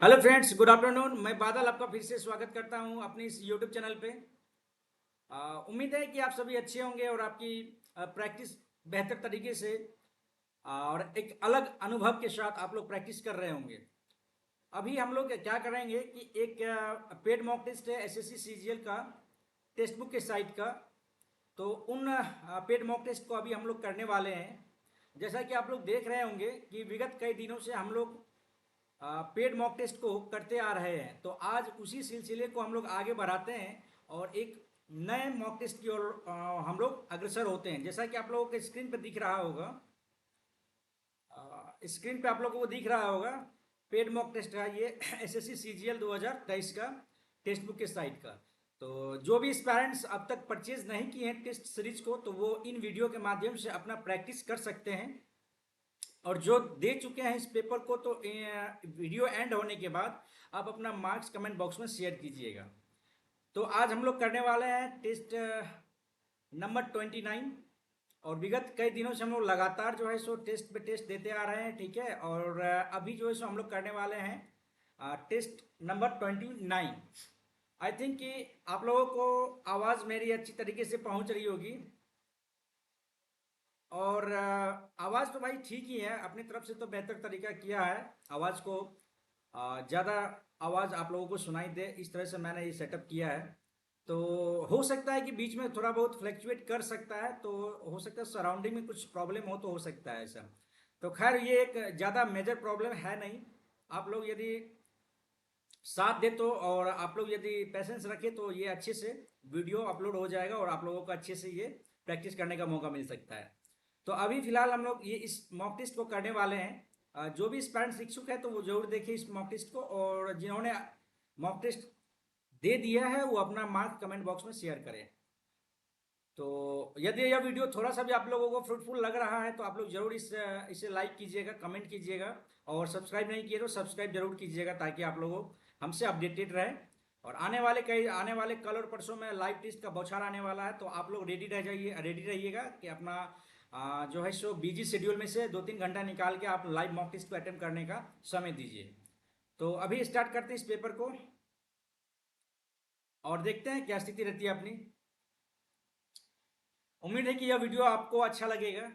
Hello friends, good afternoon. मैं बादल आपका फिर से स्वागत करता हूं अपनी इस यूट्यूब चैनल पे। उम्मीद है कि आप सभी अच्छे होंगे और आपकी प्रैक्टिस बेहतर तरीके से और एक अलग अनुभव के साथ आप लोग प्रैक्टिस कर रहे होंगे। अभी हम लोग क्या करेंगे कि एक पेड मॉक टेस्ट है एसएससी सीजीएल का, टेक्स्ट बुक के साइट का। तो उन पेड मॉक टेस्ट को अभी हम लोग करने वाले हैं। जैसा कि आप लोग देख रहे होंगे कि विगत कई दिनों से हम लोग पेड मॉक टेस्ट को करते आ रहे हैं, तो आज उसी सिलसिले को हम लोग आगे बढ़ाते हैं और एक नए मॉक टेस्ट की ओर हम लोग अग्रसर होते हैं। जैसा कि आप लोगों के स्क्रीन पर दिख रहा होगा, स्क्रीन पे आप लोगों को दिख रहा होगा पेड मॉक टेस्ट है ये एसएससी सीजीएल 2023 का टेक्स्ट बुक के साइट का। तो जो भी पेरेंट्स अब तक परचेज नहीं किए हैं टेस्ट सीरीज को, तो वो इन वीडियो के माध्यम से अपना प्रैक्टिस कर सकते हैं। और जो दे चुके हैं इस पेपर को, तो वीडियो एंड होने के बाद आप अपना मार्क्स कमेंट बॉक्स में शेयर कीजिएगा। तो आज हम लोग करने वाले हैं टेस्ट नंबर 29। और विगत कई दिनों से हम लोग लगातार जो है सो टेस्ट पे टेस्ट देते आ रहे हैं, ठीक है। और अभी जो है सो हम लोग करने वाले हैं टेस्ट नंबर 29। आई थिंक कि आप लोगों को आवाज़ मेरी अच्छी तरीके से पहुंच रही होगी। और आवाज़ तो भाई ठीक ही है, अपनी तरफ से तो बेहतर तरीका किया है आवाज़ को ज़्यादा आवाज़ आप लोगों को सुनाई दे, इस तरह से मैंने ये सेटअप किया है। तो हो सकता है कि बीच में थोड़ा बहुत फ्लैक्चुएट कर सकता है, तो हो सकता है सराउंडिंग में कुछ प्रॉब्लम हो सकता है ऐसा। तो खैर ये एक ज़्यादा मेजर प्रॉब्लम है नहीं। आप लोग यदि साथ दे तो, और आप लोग यदि पेशेंस रखे तो ये अच्छे से वीडियो अपलोड हो जाएगा और आप लोगों को अच्छे से ये प्रैक्टिस करने का मौका मिल सकता है। तो अभी फिलहाल हम लोग ये इस मॉक टेस्ट को करने वाले हैं। जो भी पेरेंट्स इच्छुक है तो वो जरूर देखिए इस मॉक टेस्ट को, और जिन्होंने मॉक टेस्ट दे दिया है वो अपना मार्क कमेंट बॉक्स में शेयर करें। तो यदि यह वीडियो थोड़ा सा भी आप लोगों को फ्रूटफुल लग रहा है तो आप लोग जरूर इसे लाइक कीजिएगा, कमेंट कीजिएगा, और सब्सक्राइब नहीं किए तो सब्सक्राइब जरूर कीजिएगा ताकि आप लोगों हमसे अपडेटेड रहे। और आने वाले कल और परसों में लाइव टेस्ट का बौछार आने वाला है, तो आप लोग रेडी रहिएगा कि अपना जो है सो बिजी शेड्यूल में से 2-3 घंटा निकाल के आप लाइव मॉक टेस्ट को अटेम्प्ट करने का समय दीजिए। तो अभी स्टार्ट करते हैं इस पेपर को और देखते हैं क्या स्थिति रहती है अपनी। उम्मीद है कि यह वीडियो आपको अच्छा लगेगा।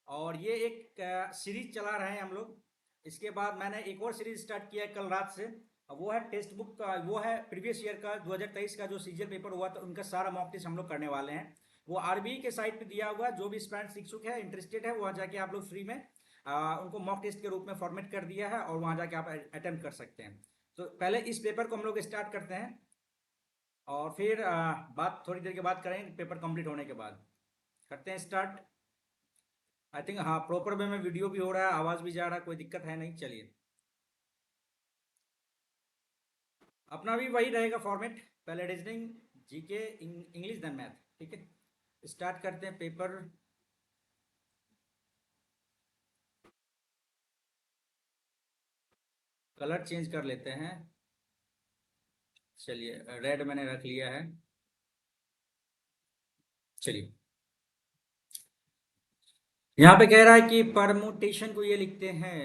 और ये एक सीरीज चला रहे हैं हम लोग। इसके बाद मैंने एक और सीरीज स्टार्ट किया है कल रात से। वो है टेक्स्ट बुक का, वो है प्रीवियस ईयर का 2023 का जो सीजीएल पेपर हुआ था उनका सारा मॉक टेस्ट हम लोग करने वाले हैं। वो आरबीआई के साइट पे दिया हुआ है, जो भी स्टूडेंट्स इच्छुक है, इंटरेस्टेड है, वहाँ जाके आप लोग फ्री में उनको मॉक टेस्ट के रूप में फॉर्मेट कर दिया है और वहाँ जाके आप अटेम्प्ट कर सकते हैं। तो पहले इस पेपर को हम लोग स्टार्ट करते हैं और फिर बात थोड़ी देर के बाद करेंगे, पेपर कंप्लीट होने के बाद करते हैं स्टार्ट। आई थिंक हाँ प्रॉपर वे में वीडियो भी हो रहा है, आवाज़ भी जा रहा है, कोई दिक्कत है नहीं। चलिए अपना भी वही रहेगा फॉर्मेट, पहले reasoning, GK, English, then math, ठीक है। स्टार्ट करते हैं पेपर। कलर चेंज कर लेते हैं। चलिए रेड मैंने रख लिया है। चलिए यहाँ पे कह रहा है कि परमुटेशन को ये लिखते हैं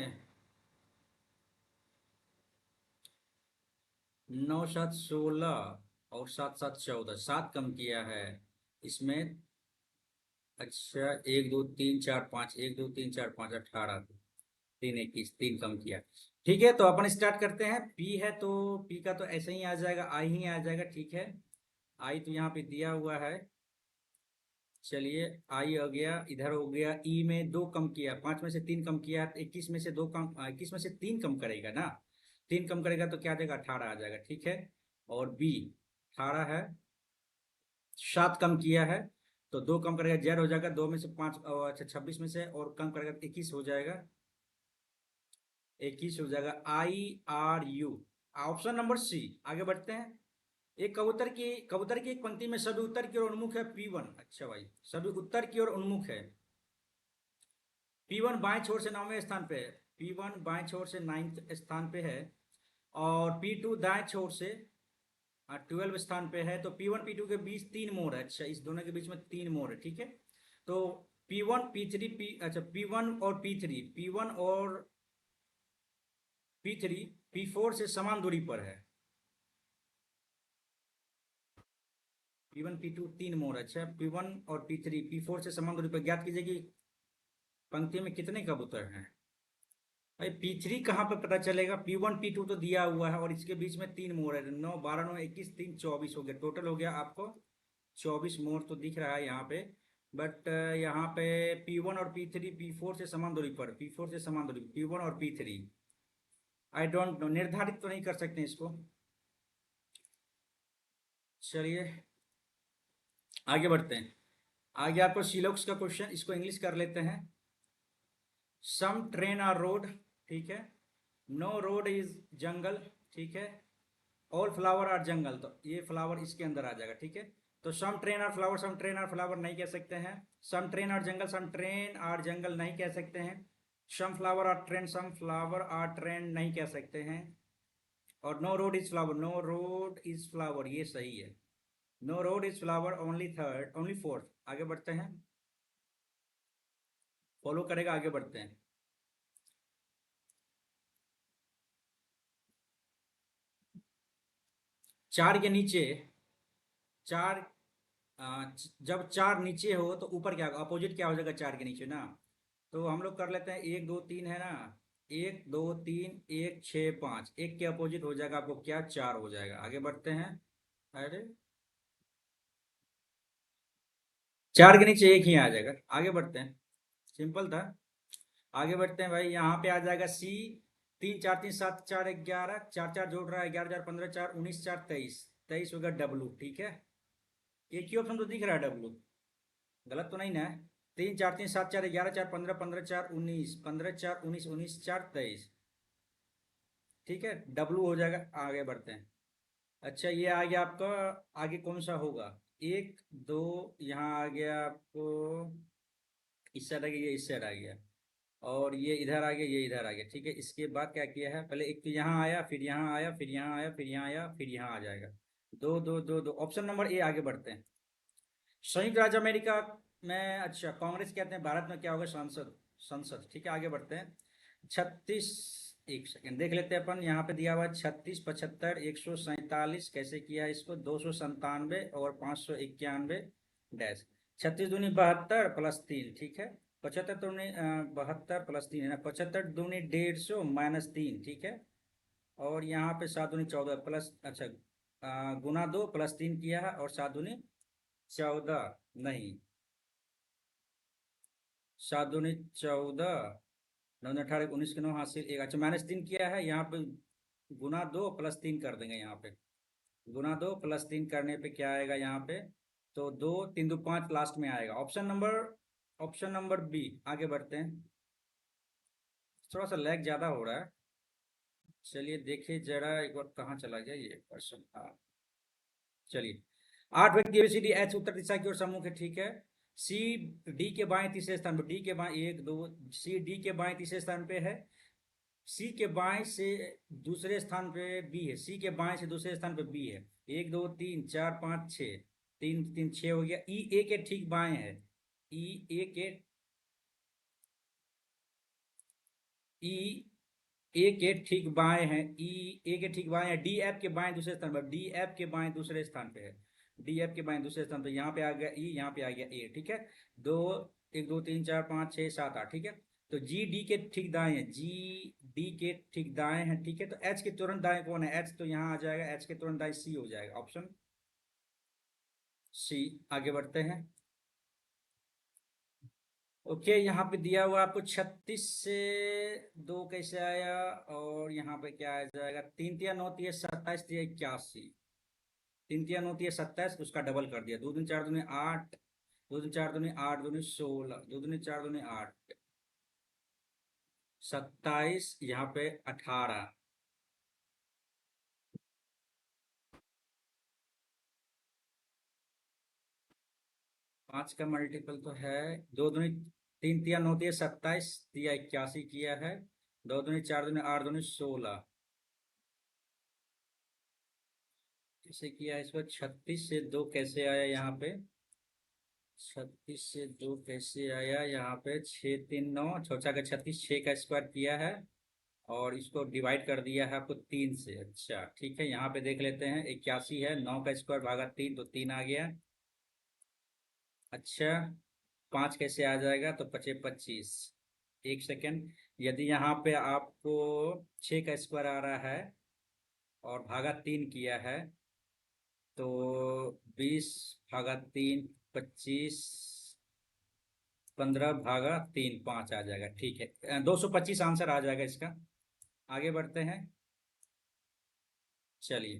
9 7 16 और 7 7 14, 7 कम किया है इसमें। अच्छा 1 2 3 4 5, 1 2 3 4 5, 18, 3 21, 3 कम किया। ठीक है, तो अपन स्टार्ट करते हैं। पी है तो पी का तो ऐसे ही आ जाएगा, आई ही आ जाएगा, ठीक है। आई तो यहाँ पे दिया हुआ है। चलिए आई हो गया, इधर हो गया। ई में 2 कम किया, 5 में से 3 कम किया, 21 में से 2 कम, 21 में से 3 कम करेगा ना। 3 कम करेगा तो क्या आ जाएगा, 18 आ जाएगा, ठीक है। और बी 18 है, 7 कम किया है तो 2 कम करेगा, जेड हो जाएगा। 2 में से 5, अच्छा 26 में से और कम करेगा तो 21 हो जाएगा। 21 हो जाएगा, I R U. Option number C. आगे बढ़ते हैं। एक कबूतर की एक पंक्ति में सभी उत्तर की ओर उन्मुख है P1। अच्छा भाई, सभी उत्तर की ओर उन्मुख है। P1 बाएं छोर से 9वें स्थान पे है। P1 बाएं छोर से 9th स्थान पे है। और P2 दाएं छोर से 12 स्थान पे है। तो P1 P2 के बीच 3 मोड़ है। अच्छा, इस दोनों के बीच में 3 मोड़ है, ठीक है। तो P1 P3 अच्छा P1 और P3, P1 और P3 P4 से समान दूरी पर है। P1 P2 तीन मोड़, अच्छा P1 और P3 P4 से समान दूरी पर, ज्ञात कीजिए कि पंक्ति में कितने कबूतर हैं। भाई P3 कहाँ पे पता चलेगा, P1 P2 तो दिया हुआ है और इसके बीच में तीन मोड़ है, 9 12 9 21 3 24 हो गया, टोटल हो गया आपको 24 मोड़ तो दिख रहा है यहाँ पे। बट यहाँ पे P1 और P3 P4 से समान दूरी पर, P4 से समान दूरी P1 और P3, आई डोंट नो, निर्धारित तो नहीं कर सकते इसको। चलिए आगे बढ़ते हैं। आगे आपको सिलोक्स का क्वेश्चन, इसको इंग्लिश कर लेते हैं। सम ट्रेन आर रोड, ठीक है, नो रोड इज जंगल, ठीक है, ऑल फ्लावर आर जंगल, तो ये फ्लावर इसके अंदर आ जाएगा, ठीक है। तो some train are flower, some train are flower नहीं कह सकते हैं। Some train are jungle, some train are jungle नहीं कह सकते हैं। Some flower are train, some flower are train नहीं कह सकते हैं। और no road is flower, no road is flower ये सही है। No road is flower only third, only fourth. आगे बढ़ते हैं, फॉलो करेगा, आगे बढ़ते हैं। चार के नीचे, चार जब चार नीचे हो तो ऊपर क्या, अपोजिट क्या हो जाएगा चार के नीचे ना। तो हम लोग कर लेते हैं, एक दो तीन है ना, एक दो तीन, एक छः पाँच, एक के अपोजिट हो जाएगा आपको क्या, चार हो जाएगा। आगे बढ़ते हैं। अरे चार के नीचे एक ही आ जाएगा, आगे बढ़ते हैं, सिंपल था। आगे बढ़ते हैं भाई, यहाँ पे आ जाएगा सी, तीन चार तीन सात चार 11, चार चार जोड़ रहा है, 11 4 15 4 19 4 23, 23 होगा डब्लू, ठीक है। एक ही ऑप्शन तो दिख रहा है डब्लू, गलत तो नहीं ना। तीन चार तीन सात चार 11 4 15 15 4 19, 15 4 19 19 4 23, ठीक है, डब्लू हो जाएगा। आगे बढ़ते हैं। अच्छा ये आ गया आपका, आगे कौन सा होगा, एक दो, यहाँ आ गया आपको, इस साइड आ गया, ये इस साइड आ गया, और ये इधर आ गया, ये इधर आ गया, ठीक है। इसके बाद क्या किया है, पहले एक तो यहाँ आया, फिर यहाँ आया, फिर यहाँ आया, फिर यहाँ आया, फिर यहाँ आ जाएगा, दो दो दो दो, ऑप्शन नंबर ए। आगे बढ़ते हैं। संयुक्त राज्य अमेरिका में, अच्छा कांग्रेस कहते हैं, भारत में क्या होगा, संसद, संसद, ठीक है। आगे बढ़ते हैं। 36, एक सेकेंड देख लेते हैं अपन, यहाँ पे दिया हुआ है 36 75 147, कैसे किया है इसको, 297 और 591 डैश, 36 दूनी 72 प्लस 3, ठीक है। 75 दूनी 72 प्लस 3 है ना, 75 दूनी 150 माइनस 3, ठीक है। और यहाँ पे 7 दूनी 14 प्लस, अच्छा गुना 2 प्लस 3 किया है, और 7 दूनी 14, नहीं, 7 दूनी 14, 9 18 19 के 9 हासिल एक, अच्छा माइनस 3 किया है, यहाँ पे गुना 2 प्लस 3 कर देंगे, यहाँ पे गुना 2 प्लस 3 करने पे क्या आएगा यहाँ पे, तो 2 3 2 5 लास्ट में आएगा, option number, option number B. आगे बढ़ते हैं, थोड़ा सा लैग ज़्यादा हो रहा है। चलिए देखिए जरा एक बार, कहाँ चला गया ये क्वेश्चन, हाँ चलिए। 8 व्यक्ति एबीसीडी एच उत्तर दिशा की ओर सम्मुख है, ठीक है। सी डी के बाएं तीसरे स्थान पर, डी के बाएं एक दो, सी डी के बाएं तीसरे स्थान पे है, सी के बाएं से दूसरे स्थान पे बी है, सी के बाएं से दूसरे स्थान पे बी है, एक दो तीन चार पाँच छः, तीन तीन छः हो गया। ई ए के ठीक बाएं है, ई ए के, ई ए के ठीक बाएं है, ई ए के ठीक बाएं है, डी एफ के बाएं दूसरे स्थान पर, डी एफ के बाएं दूसरे स्थान पे है, डी एफ के बाएं दूसरे स्थान पे, यहाँ पे आ गया ई, यहाँ पे आ गया ए, ठीक है। दो, एक दो तीन चार पाँच छः सात आठ, ठीक है। तो जी डी के ठीक दाएं है, जी डी के ठीक दाएं है, ठीक है। तो एच के तुरंत दाएं कौन है, एच तो यहाँ आ जाएगा, एच के तुरंत दाएं सी हो जाएगा, ऑप्शन सी। आगे बढ़ते हैं। ओके यहाँ पे दिया हुआ आपको 36 से दो कैसे आया, और यहाँ पे क्या आ जाएगा, तीन तिया नौ तिया 27 तिया 81, तीन तिया नौ तिया 27, उसका डबल कर दिया, दो दिन चार दूनी 8, दो दिन चार दूनी 8 दूनी 16, दो दूनी चार दूनी 8, 27, यहाँ पे 18, 5 का मल्टीपल तो है, दो दूनी तीन तिया नौ तिया 27 तिया 81 किया है, दो दूनी चार दूनी 8 दूनी 16, कैसे किया है इसको, 36 से दो कैसे आया यहाँ पे, 36 से दो कैसे आया यहाँ पे, 6 3 9 चौचा का 36, 6 का स्क्वायर किया है, और इसको डिवाइड कर दिया है आपको 3 से। अच्छा ठीक है, यहाँ पे देख लेते हैं, 81 है, 9 का स्क्वायर भागा 3 तो 3 आ गया। अच्छा 5 कैसे आ जाएगा, तो 25 25। एक सेकेंड, यदि यहाँ पे आपको 6 का स्क्वायर आ रहा है और भागा 3 किया है, तो 20 भागा 3 25, 15 भागा 3 5 आ जाएगा। ठीक है, 225 आंसर आ जाएगा इसका। आगे बढ़ते हैं, चलिए।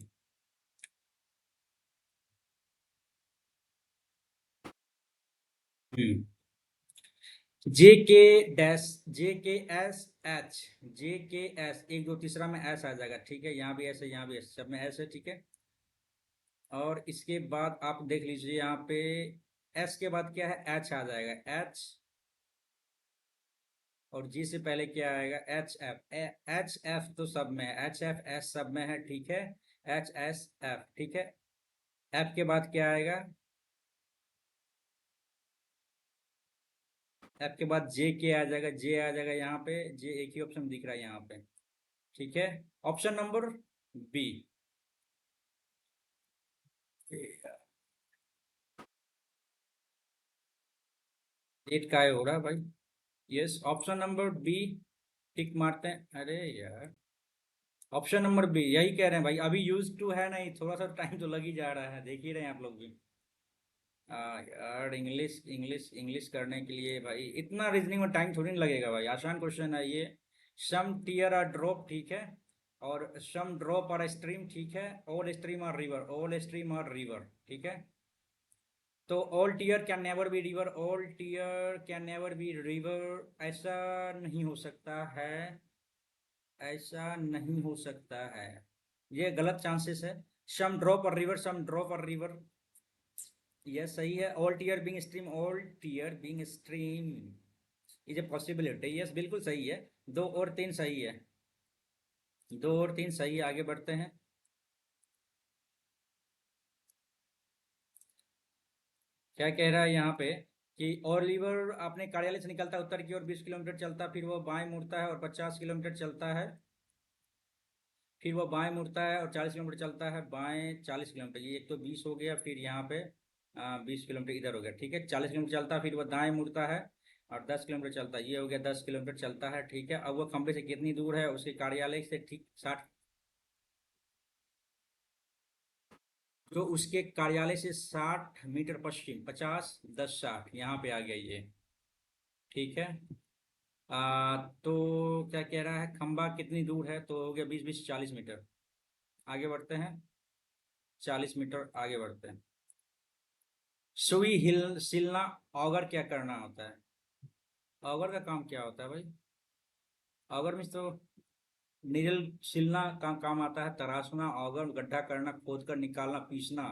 हम्म JK-S JKS, एक दो तीसरा में एस आ जाएगा। ठीक है, यहाँ भी एस है, यहाँ भी एस, सब में एस है। ठीक है, और इसके बाद आप देख लीजिए यहाँ पे एस के बाद क्या है, एच आ जाएगा, एच। और जी से पहले क्या आएगा, एच एफ। एच एफ तो सब में है, एच एफ एस सब में है। ठीक है, एच एस एफ। ठीक है, एफ के बाद क्या आएगा, एफ के बाद जे के आ जाएगा, जे आ जाएगा यहाँ पे, जे एक ही ऑप्शन दिख रहा है यहाँ पे। ठीक है, ऑप्शन नंबर बी। एट का हो रहा है भाई। यस, ऑप्शन नंबर बी, टिक मारते हैं। अरे यार, ऑप्शन नंबर बी यही कह रहे हैं भाई, अभी यूज टू है नहीं, थोड़ा सा टाइम तो लग ही जा रहा है, देख ही रहे हैं आप लोग भी। यार इंग्लिश इंग्लिश इंग्लिश करने के लिए भाई इतना रीजनिंग में टाइम थोड़ी ना लगेगा भाई, आसान क्वेश्चन है ये। सम टीयर आर ड्रॉप, ठीक है, और सम ड्रॉप आर स्ट्रीम, ठीक है, all stream are river, all stream are river. ठीक है, तो all tear can never be river, all tear can never be river, ऐसा नहीं हो सकता है, ऐसा नहीं हो सकता है, ये गलत चांसेस है। Some drop are river, some drop are river, yes सही है। All tear being stream, all tear being stream is a possibility, yes बिल्कुल सही है। दो और तीन सही है, दो और तीन सही है। आगे बढ़ते हैं, क्या कह रहा है यहाँ पे कि ओलिवर अपने कार्यालय से निकलता है उत्तर की ओर, 20 किलोमीटर चलता, फिर वो बाएं मुड़ता है और 50 किलोमीटर चलता है, फिर वो बाएं मुड़ता है और 40 किलोमीटर चलता है, बाएं 40 किलोमीटर, ये एक तो 20 हो गया, फिर यहाँ पे 20 किलोमीटर इधर हो गया। ठीक है, 40 किलोमीटर चलता है, फिर वो दाएं मुड़ता है और 10 किलोमीटर चलता है, ये हो गया 10 किलोमीटर चलता है। ठीक है, अब वो खंबे से कितनी दूर है, उसके कार्यालय से ठीक 60, तो उसके कार्यालय से 60 मीटर पश्चिम, 50 10 60 यहाँ पे आ गया ये। ठीक है, तो क्या कह रहा है, खंबा कितनी दूर है, तो हो गया 20 20 40 मीटर। आगे बढ़ते हैं, 40 मीटर आगे बढ़ते हैं। सुई हिल सिलना, ऑगर क्या करना होता है, ऑगर का काम क्या होता है भाई, ऑगर में तो नीडल सिलना का काम आता है, तराशना, ऑगर गड्ढा करना, खोद कर निकालना, पीसना,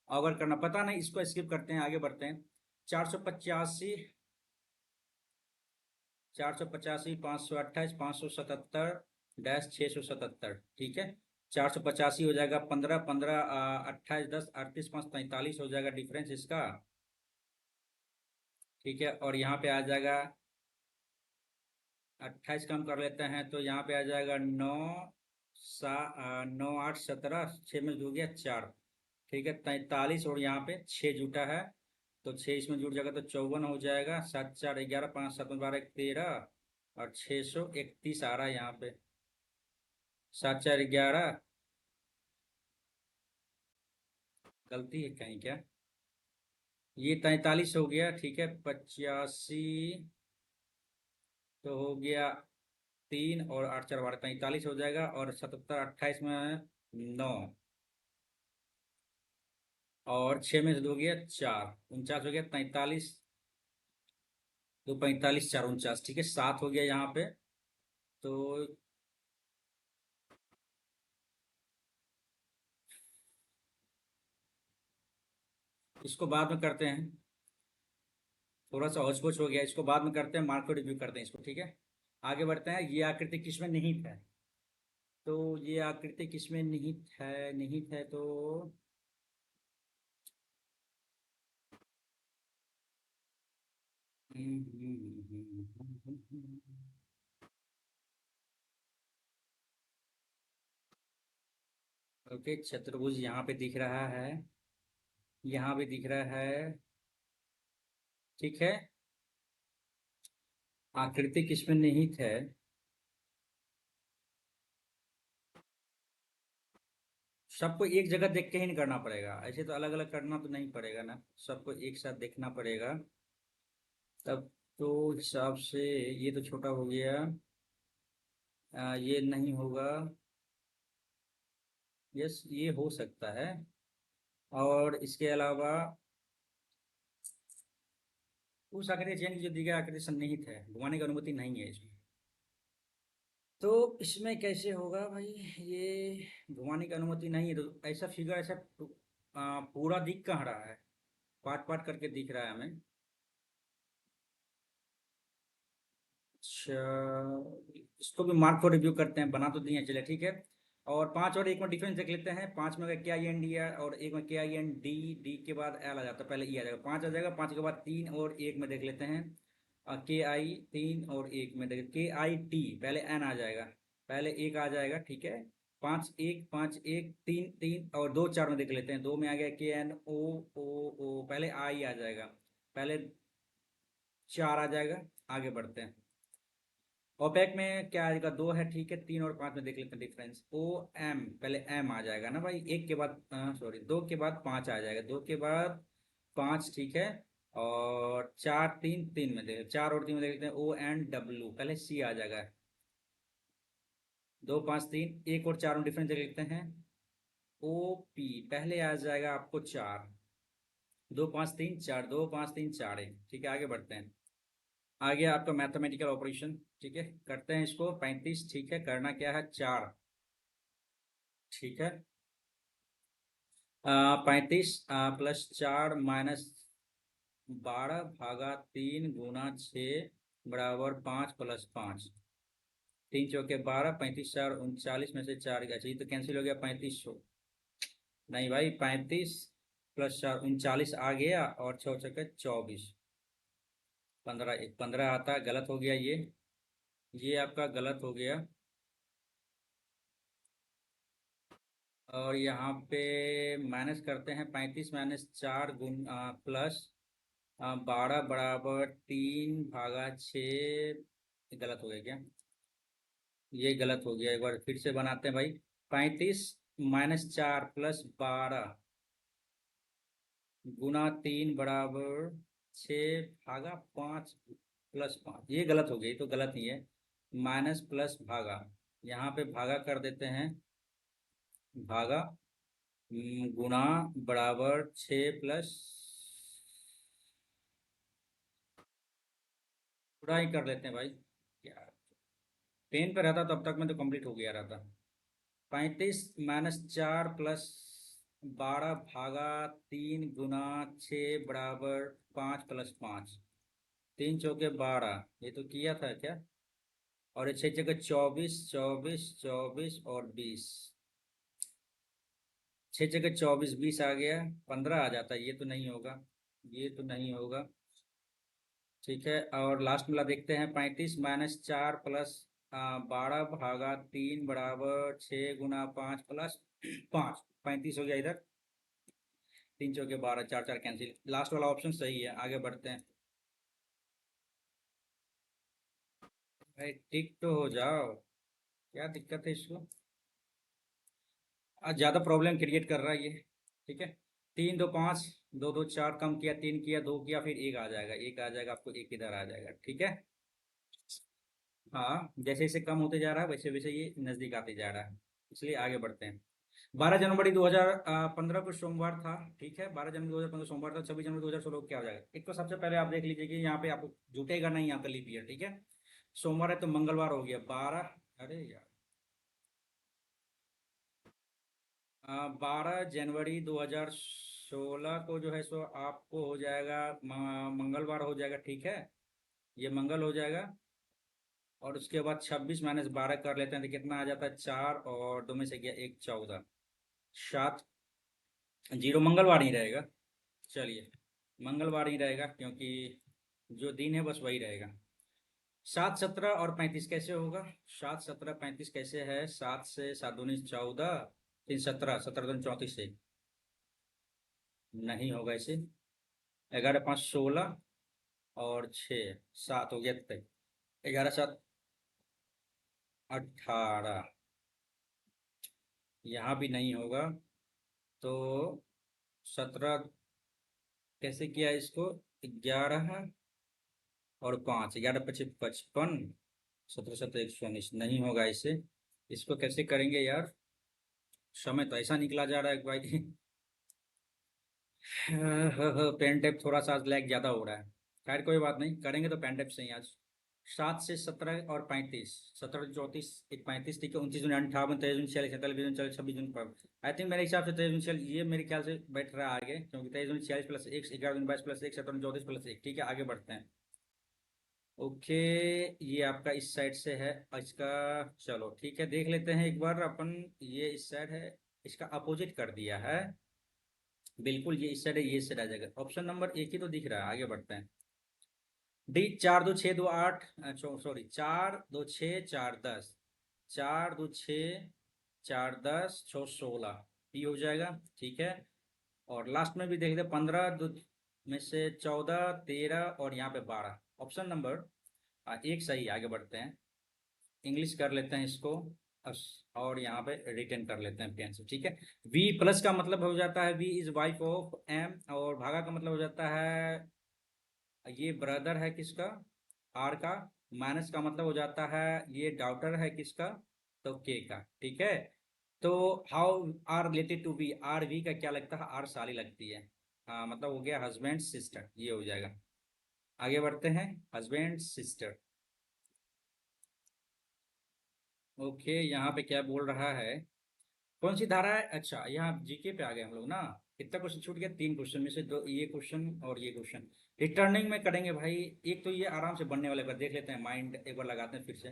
ऑगर करना पता नहीं, इसको स्किप करते हैं, आगे बढ़ते हैं। 485, 485, 528, 577 डैश 677। ठीक है, 485 हो जाएगा, 15 15 28 10 38 5 43 हो जाएगा डिफरेंस इसका। ठीक है, और यहाँ पे आ जाएगा 28 कम कर लेते हैं, तो यहाँ पे आ जाएगा 9 9 8 17, 6 में जुड़ गया 4। ठीक है, 43, और यहाँ पे 6 जुटा है, तो 6 इसमें जुड़ जाएगा तो 54 हो जाएगा, 7 4 11 5 7 12 13, और 631 आ रहा है यहाँ पे, 7 4 11, गलती है कहीं क्या, ये 43 हो गया। ठीक है, 85 तो हो गया 3 और 8 4 12 43 हो जाएगा, और 77 28 में 9, और 6 में से 2 गया 4, 49 हो गया, 43 दो 45 4 49। ठीक है, 7 हो गया यहाँ पे, तो इसको बाद में करते हैं, थोड़ा सा होच पोच हो गया, इसको बाद में करते हैं, मार्केट रिव्यू करते हैं इसको। ठीक है, आगे बढ़ते हैं। ये आकृति किसमें निहित है, तो ये आकृति किसमें निहित है, निहित है तो ओके, चतुर्भुज यहाँ पे दिख रहा है, यहाँ भी दिख रहा है, ठीक है। आकृति किसमें निहित है? सबको एक जगह देख के ही नहीं करना पड़ेगा, ऐसे तो अलग अलग करना तो नहीं पड़ेगा ना, सबको एक साथ देखना पड़ेगा तब। तो हिसाब से ये तो छोटा हो गया, ये नहीं होगा। यस, ये हो सकता है। और इसके अलावा उस आकृति चयन की जो दी गई आकृति सन्निहित है, घुमाने की अनुमति नहीं है इसमें। तो इसमें कैसे होगा भाई? ये घुमाने की अनुमति नहीं है, तो ऐसा फिगर ऐसा पूरा दिख कहाँ रहा है, पार्ट पार्ट करके दिख रहा है हमें। अच्छा, इसको भी मार्क को रिव्यू करते हैं, बना तो दिए, चले ठीक है। और पांच और एक में डिफरेंस देख लेते हैं। पांच में अगर के आई एन डी है और एक में के आई एन डी, डी के बाद एल आ जाता है, पहले ई आ जाएगा, पांच आ जाएगा। पांच के बाद तीन और एक में देख लेते हैं, के आई तीन और एक में देख, के आई टी पहले एन आ जाएगा, पहले एक आ जाएगा, ठीक है। पाँच एक तीन तीन और दो चार में देख लेते हैं, दो में आ गया के एन ओ ओ ओ, पहले आई आ जाएगा, पहले चार आ जाएगा। आगे बढ़ते हैं। ओपेक में क्या आएगा? दो है, ठीक है। तीन और पांच में देख लेते हैं डिफरेंस। ओ एम, पहले एम आ जाएगा ना भाई, एक के बाद सॉरी, दो के बाद पांच आ जाएगा, दो के बाद पांच, ठीक है। और चार तीन, तीन में देख, चार और तीन में देख लेते हैं, ओ एंड डब्ल्यू, पहले सी आ जाएगा। दो पांच तीन, एक और चार में डिफरेंस देख लेते हैं, ओ पी पहले आ जाएगा आपको चार, दो पांच तीन चार, दो पांच तीन चार एक, ठीक है। आगे बढ़ते हैं। आ गया आपका मैथमेटिकल ऑपरेशन, ठीक है, करते हैं इसको। 35, ठीक है, करना क्या है, चार, ठीक है। 35 प्लस चार माइनस 12 भागा तीन गुना छ बराबर पाँच प्लस पाँच, तीन चौके 12, 35 चार 39 में से चार गया, अच्छा ये तो कैंसिल हो गया, 3500 नहीं भाई, 35 प्लस चार 39 आ गया, और छः चौके 24, 15 एक 15 आता है, गलत हो गया ये आपका गलत हो गया। और यहाँ पे माइनस करते हैं, 35 माइनस चार गुण प्लस 12 बराबर तीन भागा छ, गलत हो गया क्या? ये गलत हो गया, एक बार फिर से बनाते हैं भाई। 35 माइनस चार प्लस 12 गुना तीन बराबर छ भागा पाँच प्लस पाँच, ये गलत हो गया, ये तो गलत ही है। माइनस प्लस भागा, यहाँ पे भागा कर देते हैं, भागा गुना बराबर छ प्लस, पूरा ही कर लेते हैं भाई। क्या पेन पे रहता तो अब तक में तो कंप्लीट हो गया रहता। 35 माइनस चार प्लस 12 भागा तीन गुना छ बराबर पाँच प्लस पाँच, तीन चौके 12, ये तो किया था क्या? और ये छः जगह 24, 24 24 और 20, छः जगह 24 20 आ गया, 15 आ जाता, ये तो नहीं होगा, ये तो नहीं होगा, ठीक है। और लास्ट वाला देखते हैं, 35 माइनस चार प्लस 12 भागा तीन बराबर छः गुना पाँच प्लस पाँच, 35 हो गया इधर, तीन चौके 12, चार चार कैंसिल, लास्ट वाला ऑप्शन सही है। आगे बढ़ते हैं भाई, टिक तो हो जाओ, क्या दिक्कत है इसको? आज ज़्यादा प्रॉब्लम क्रिएट कर रहा है ये, ठीक है। तीन दो पाँच, दो दो चार, कम किया, तीन किया, दो किया, फिर एक आ जाएगा, एक आ जाएगा आपको, एक इधर आ जाएगा, ठीक है। हाँ, जैसे जैसे कम होते जा रहा है वैसे वैसे ये नज़दीक आते जा रहा है, इसलिए आगे बढ़ते हैं। 12 जनवरी 2015 को सोमवार था, ठीक है। 12 जनवरी 2015 सोमवार था। 26 जनवरी 2016 को क्या हो जाएगा? एक तो सबसे पहले आप देख लीजिए कि यहाँ पे आपको जुटेगा नहीं, यहाँ पे लीप ईयर, ठीक है। सोमवार है तो मंगलवार हो गया, 12, अरे यार, 12 जनवरी 2016 को जो है सो आपको हो जाएगा, मंगलवार हो जाएगा, ठीक है, ये मंगल हो जाएगा। और उसके बाद 26 माइनस 12 कर लेते हैं तो कितना आ जाता है, चार, और दो में से गया एक, 14, सात, जीरो, मंगलवार ही रहेगा। चलिए, मंगलवार ही रहेगा, क्योंकि जो दिन है बस वही रहेगा। 7 17 और 35 कैसे होगा? 7 17 35 कैसे है? सात से सात दूनी 14, तीन 17, 17 से नहीं होगा इसे। 11 5 16 और 6 7 हो गया तक। 11 7 18, यहाँ भी नहीं होगा। तो 17 कैसे किया इसको? 11 और 5, 11 25 55, 17 17 119 नहीं होगा इसे। इसको कैसे करेंगे यार? समय तो ऐसा निकला जा रहा है भाई। पेन टेप थोड़ा सा लैग ज्यादा हो रहा है। खैर कोई बात नहीं, करेंगे तो पेन टेप से ही आज। 7 से 17 और 35, 17 34 एक 35, ठीक है। 29 जून 58 23 जून 46 47 जून 40 26 जून पर आई थिंक मेरे हिसाब से 23 जून 46, ये मेरे ख्याल से बैठ रहा है आगे, क्योंकि 23 जून 46 प्लस 1 11 जून 22 प्लस 1 17 34 प्लस 1, ठीक है। आगे बढ़ते हैं। ओके, ये आपका इस साइड से है इसका। चलो ठीक है, देख लेते हैं एक बार अपन। ये इस साइड है, इसका अपोजिट कर दिया है। बिल्कुल ये इस साइड है, ये इस साइड आ जाएगा। ऑप्शन नंबर एक ही तो दिख रहा है, आगे बढ़ते हैं। डी 4 2 6 2 8, सॉरी 4 2 6 4 10, 4 2 6 4 10 6 16, ये हो जाएगा, ठीक है। और लास्ट में भी देख लेते, 15 दो में से 14 13 और यहाँ पे 12। ऑप्शन नंबर एक सही। आगे बढ़ते हैं, इंग्लिश कर लेते हैं इसको। और यहाँ पे रिटर्न कर लेते हैं पेन से, ठीक है। वी प्लस का मतलब हो जाता है V is wife of M, और भागा का मतलब हो जाता है ये ब्रदर है किसका? आर का। माइनस का मतलब हो जाता है ये डॉटर है किसका? तो के का, ठीक है। तो how are related to V, R V का क्या लगता है? आर साली लगती है। हाँ, मतलब हो गया हस्बैंड सिस्टर, ये हो जाएगा। आगे बढ़ते हैं, हस्बैंड सिस्टर। ओके, यहाँ पे क्या बोल रहा है? कौन सी धारा है? अच्छा, यहाँ जीके पे आ गए हम लोग ना। कितना क्वेश्चन छूट गया? 3 क्वेश्चन में से दो, ये क्वेश्चन और ये क्वेश्चन रिटर्निंग में करेंगे भाई। एक तो ये आराम से बनने वाले पर देख लेते हैं, माइंड एक बार लगाते हैं फिर से।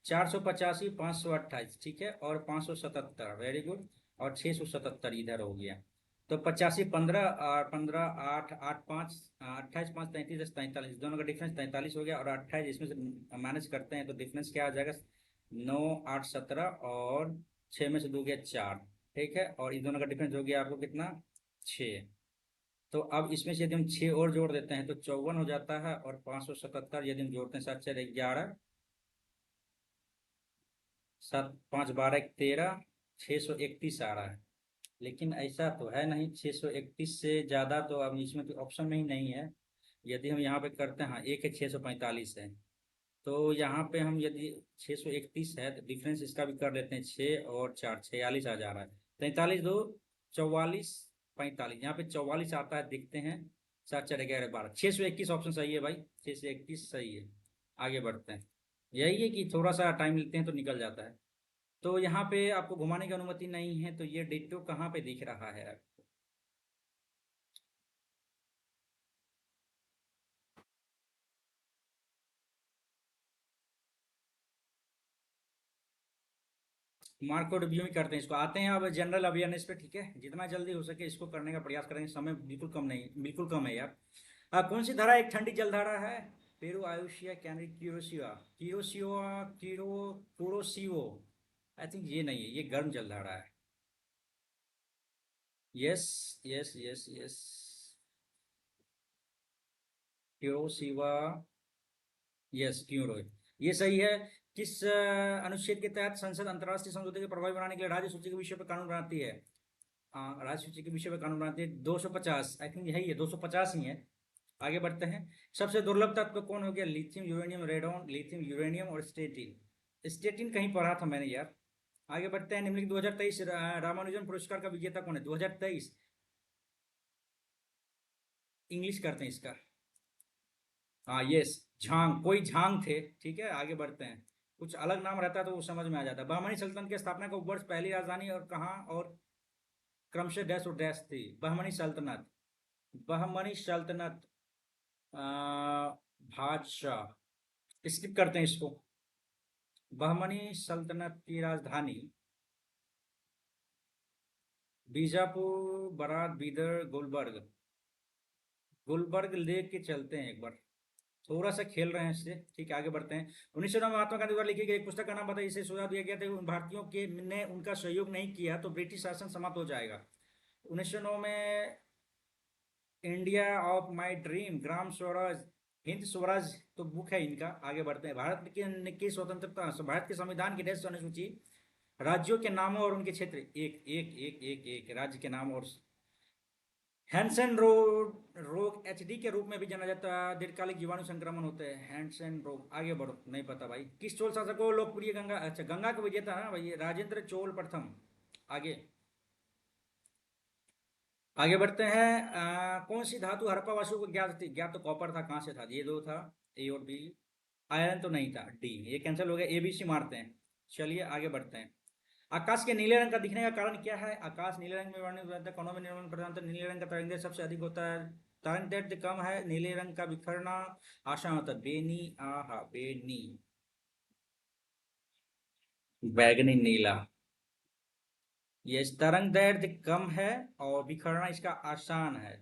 485 528, ठीक है, और 577, वेरी गुड। और 677 इधर हो गया। तो 85 15 और 15 8 8 5 28 5 33 43, दोनों का डिफरेंस 43 हो गया। और 28 इसमें से माइनस करते हैं तो डिफरेंस क्या आ जाएगा? 9 8 17, और 6 में से 2 गया 4, ठीक है। और इन दोनों का डिफरेंस हो गया आपको कितना? 6। तो अब इसमें से यदि हम 6 और जोड़ देते हैं तो 54 हो जाता है। और 577 यदि हम जोड़ते हैं 7 4 11, 7 5 12 13, 631 आ रहा है। लेकिन ऐसा तो है नहीं, 631 से ज़्यादा तो अब इसमें तो ऑप्शन में ही नहीं है। यदि हम यहाँ पे करते हैं, हाँ एक है 645 है। तो यहाँ पे हम यदि 631 है तो डिफरेंस इसका भी कर लेते हैं, 6 और 4 46 आ जा रहा है। 43 2 44 45, यहाँ पे 44 आता है, देखते हैं। 7 4 11 12, 621 ऑप्शन सही है भाई, 621 सही है। आगे बढ़ते हैं। यही है कि थोड़ा सा टाइम लेते हैं तो निकल जाता है। तो यहाँ पे आपको घुमाने की अनुमति नहीं है, तो ये डिट्टो कहाँ पे दिख रहा है? मार्को रिव्यू ही करते हैं इसको। आते हैं अब जनरल अवेयरनेस पे, ठीक है। जितना जल्दी हो सके इसको करने का प्रयास करेंगे, समय बिल्कुल कम नहीं, बिल्कुल कम है यार। कौन सी धारा एक ठंडी जलधारा है? Peru Oyashio Canary Kuroshio, Kuroshio Kuro Kuroshio. I think ये नहीं है, ये गर्म जलधारा है। Yes yes yes yes, Kuroshio. Yes Kuro, ये सही है। किस अनुच्छेद के तहत संसद अंतर्राष्ट्रीय समझौते को प्रभावी बनाने के लिए राज्य सूची के विषय पर कानून बनाती है? राज्य सूची के विषय पर कानून बनाती है 250, आई थिंक यही है, 250 ही है। आगे बढ़ते हैं। सबसे दुर्लभ तत्व कौन हो गया? Lithium uranium radon, lithium uranium और स्टेटिन। स्टेटिन कहीं पढ़ा था मैंने यार। आगे बढ़ते हैं। निम्नलिखित 2023 रामानुजन पुरस्कार का विजेता कौन है? 2023 इंग्लिश करते हैं इसका। हाँ यस, झांग, कोई झांग थे, ठीक है। आगे बढ़ते हैं। कुछ अलग नाम रहता तो वो समझ में आ जाता। बहमनी सल्तनत की स्थापना का वर्ष, पहली राजधानी और कहाँ, और क्रमशः डैश और डैश थी? बहमनी सल्तनत, बहमनी सल्तनत बादशाह, स्किप करते हैं इसको। बहमनी सल्तनत की राजधानी बीजापुर, बरात, बीदर, गुलबर्ग। गुलबर्ग लेके चलते हैं एक बार, थोड़ा सा खेल रहे हैं इससे, ठीक है आगे बढ़ते हैं। 1909 में महात्मा गांधी द्वारा लिखी गई एक पुस्तक का नाम बताइए। इसे सुझाव दिया गया था कि उन भारतीयों के ने उनका सहयोग नहीं किया तो ब्रिटिश शासन समाप्त हो जाएगा। 1909 में India of my dream, Gram Swaraj, Hind Swaraj तो बुक है इनका। आगे बढ़ते हैं। भारत की स्वतंत्रता, भारत के संविधान की डेस्क अनुसूची राज्यों के नामों और उनके क्षेत्र, एक एक एक एक एक राज्य के नाम और हैंसन रोग एचडी के रूप में भी जाना जाता है, दीर्घकालिक जीवाणु संक्रमण होते हैं हैंसन रोग। आगे बढ़ो, नहीं पता भाई। किस चोल शासक को लोकप्रिय गंगा, अच्छा गंगा का विजेता है भाई राजेंद्र चोल प्रथम। आगे आगे बढ़ते हैं। कौन सी धातु हड़प्पा वासियों को ज्ञात थी? ज्ञात तो कॉपर था, कहाँ से था? ये दो था, ए और बी। आयरन तो नहीं था, डी। ये कैंसिल हो गया, ए बी सी मारते हैं। चलिए आगे बढ़ते हैं। आकाश के नीले रंग का दिखने का कारण क्या है? आकाश नीले रंग में वर्णित होता है, कणों में निर्माण प्रधानतः नीले रंग का तरंग दैर्ध्य सबसे अधिक होता है, तरंग दैर्ध्य कम है, नीले रंग का बिखरना आसान होता है। बेनी, आहा बेनी, बैगनी नीला। ये तरंग दैर्ध्य कम है और बिखरना इसका आसान है।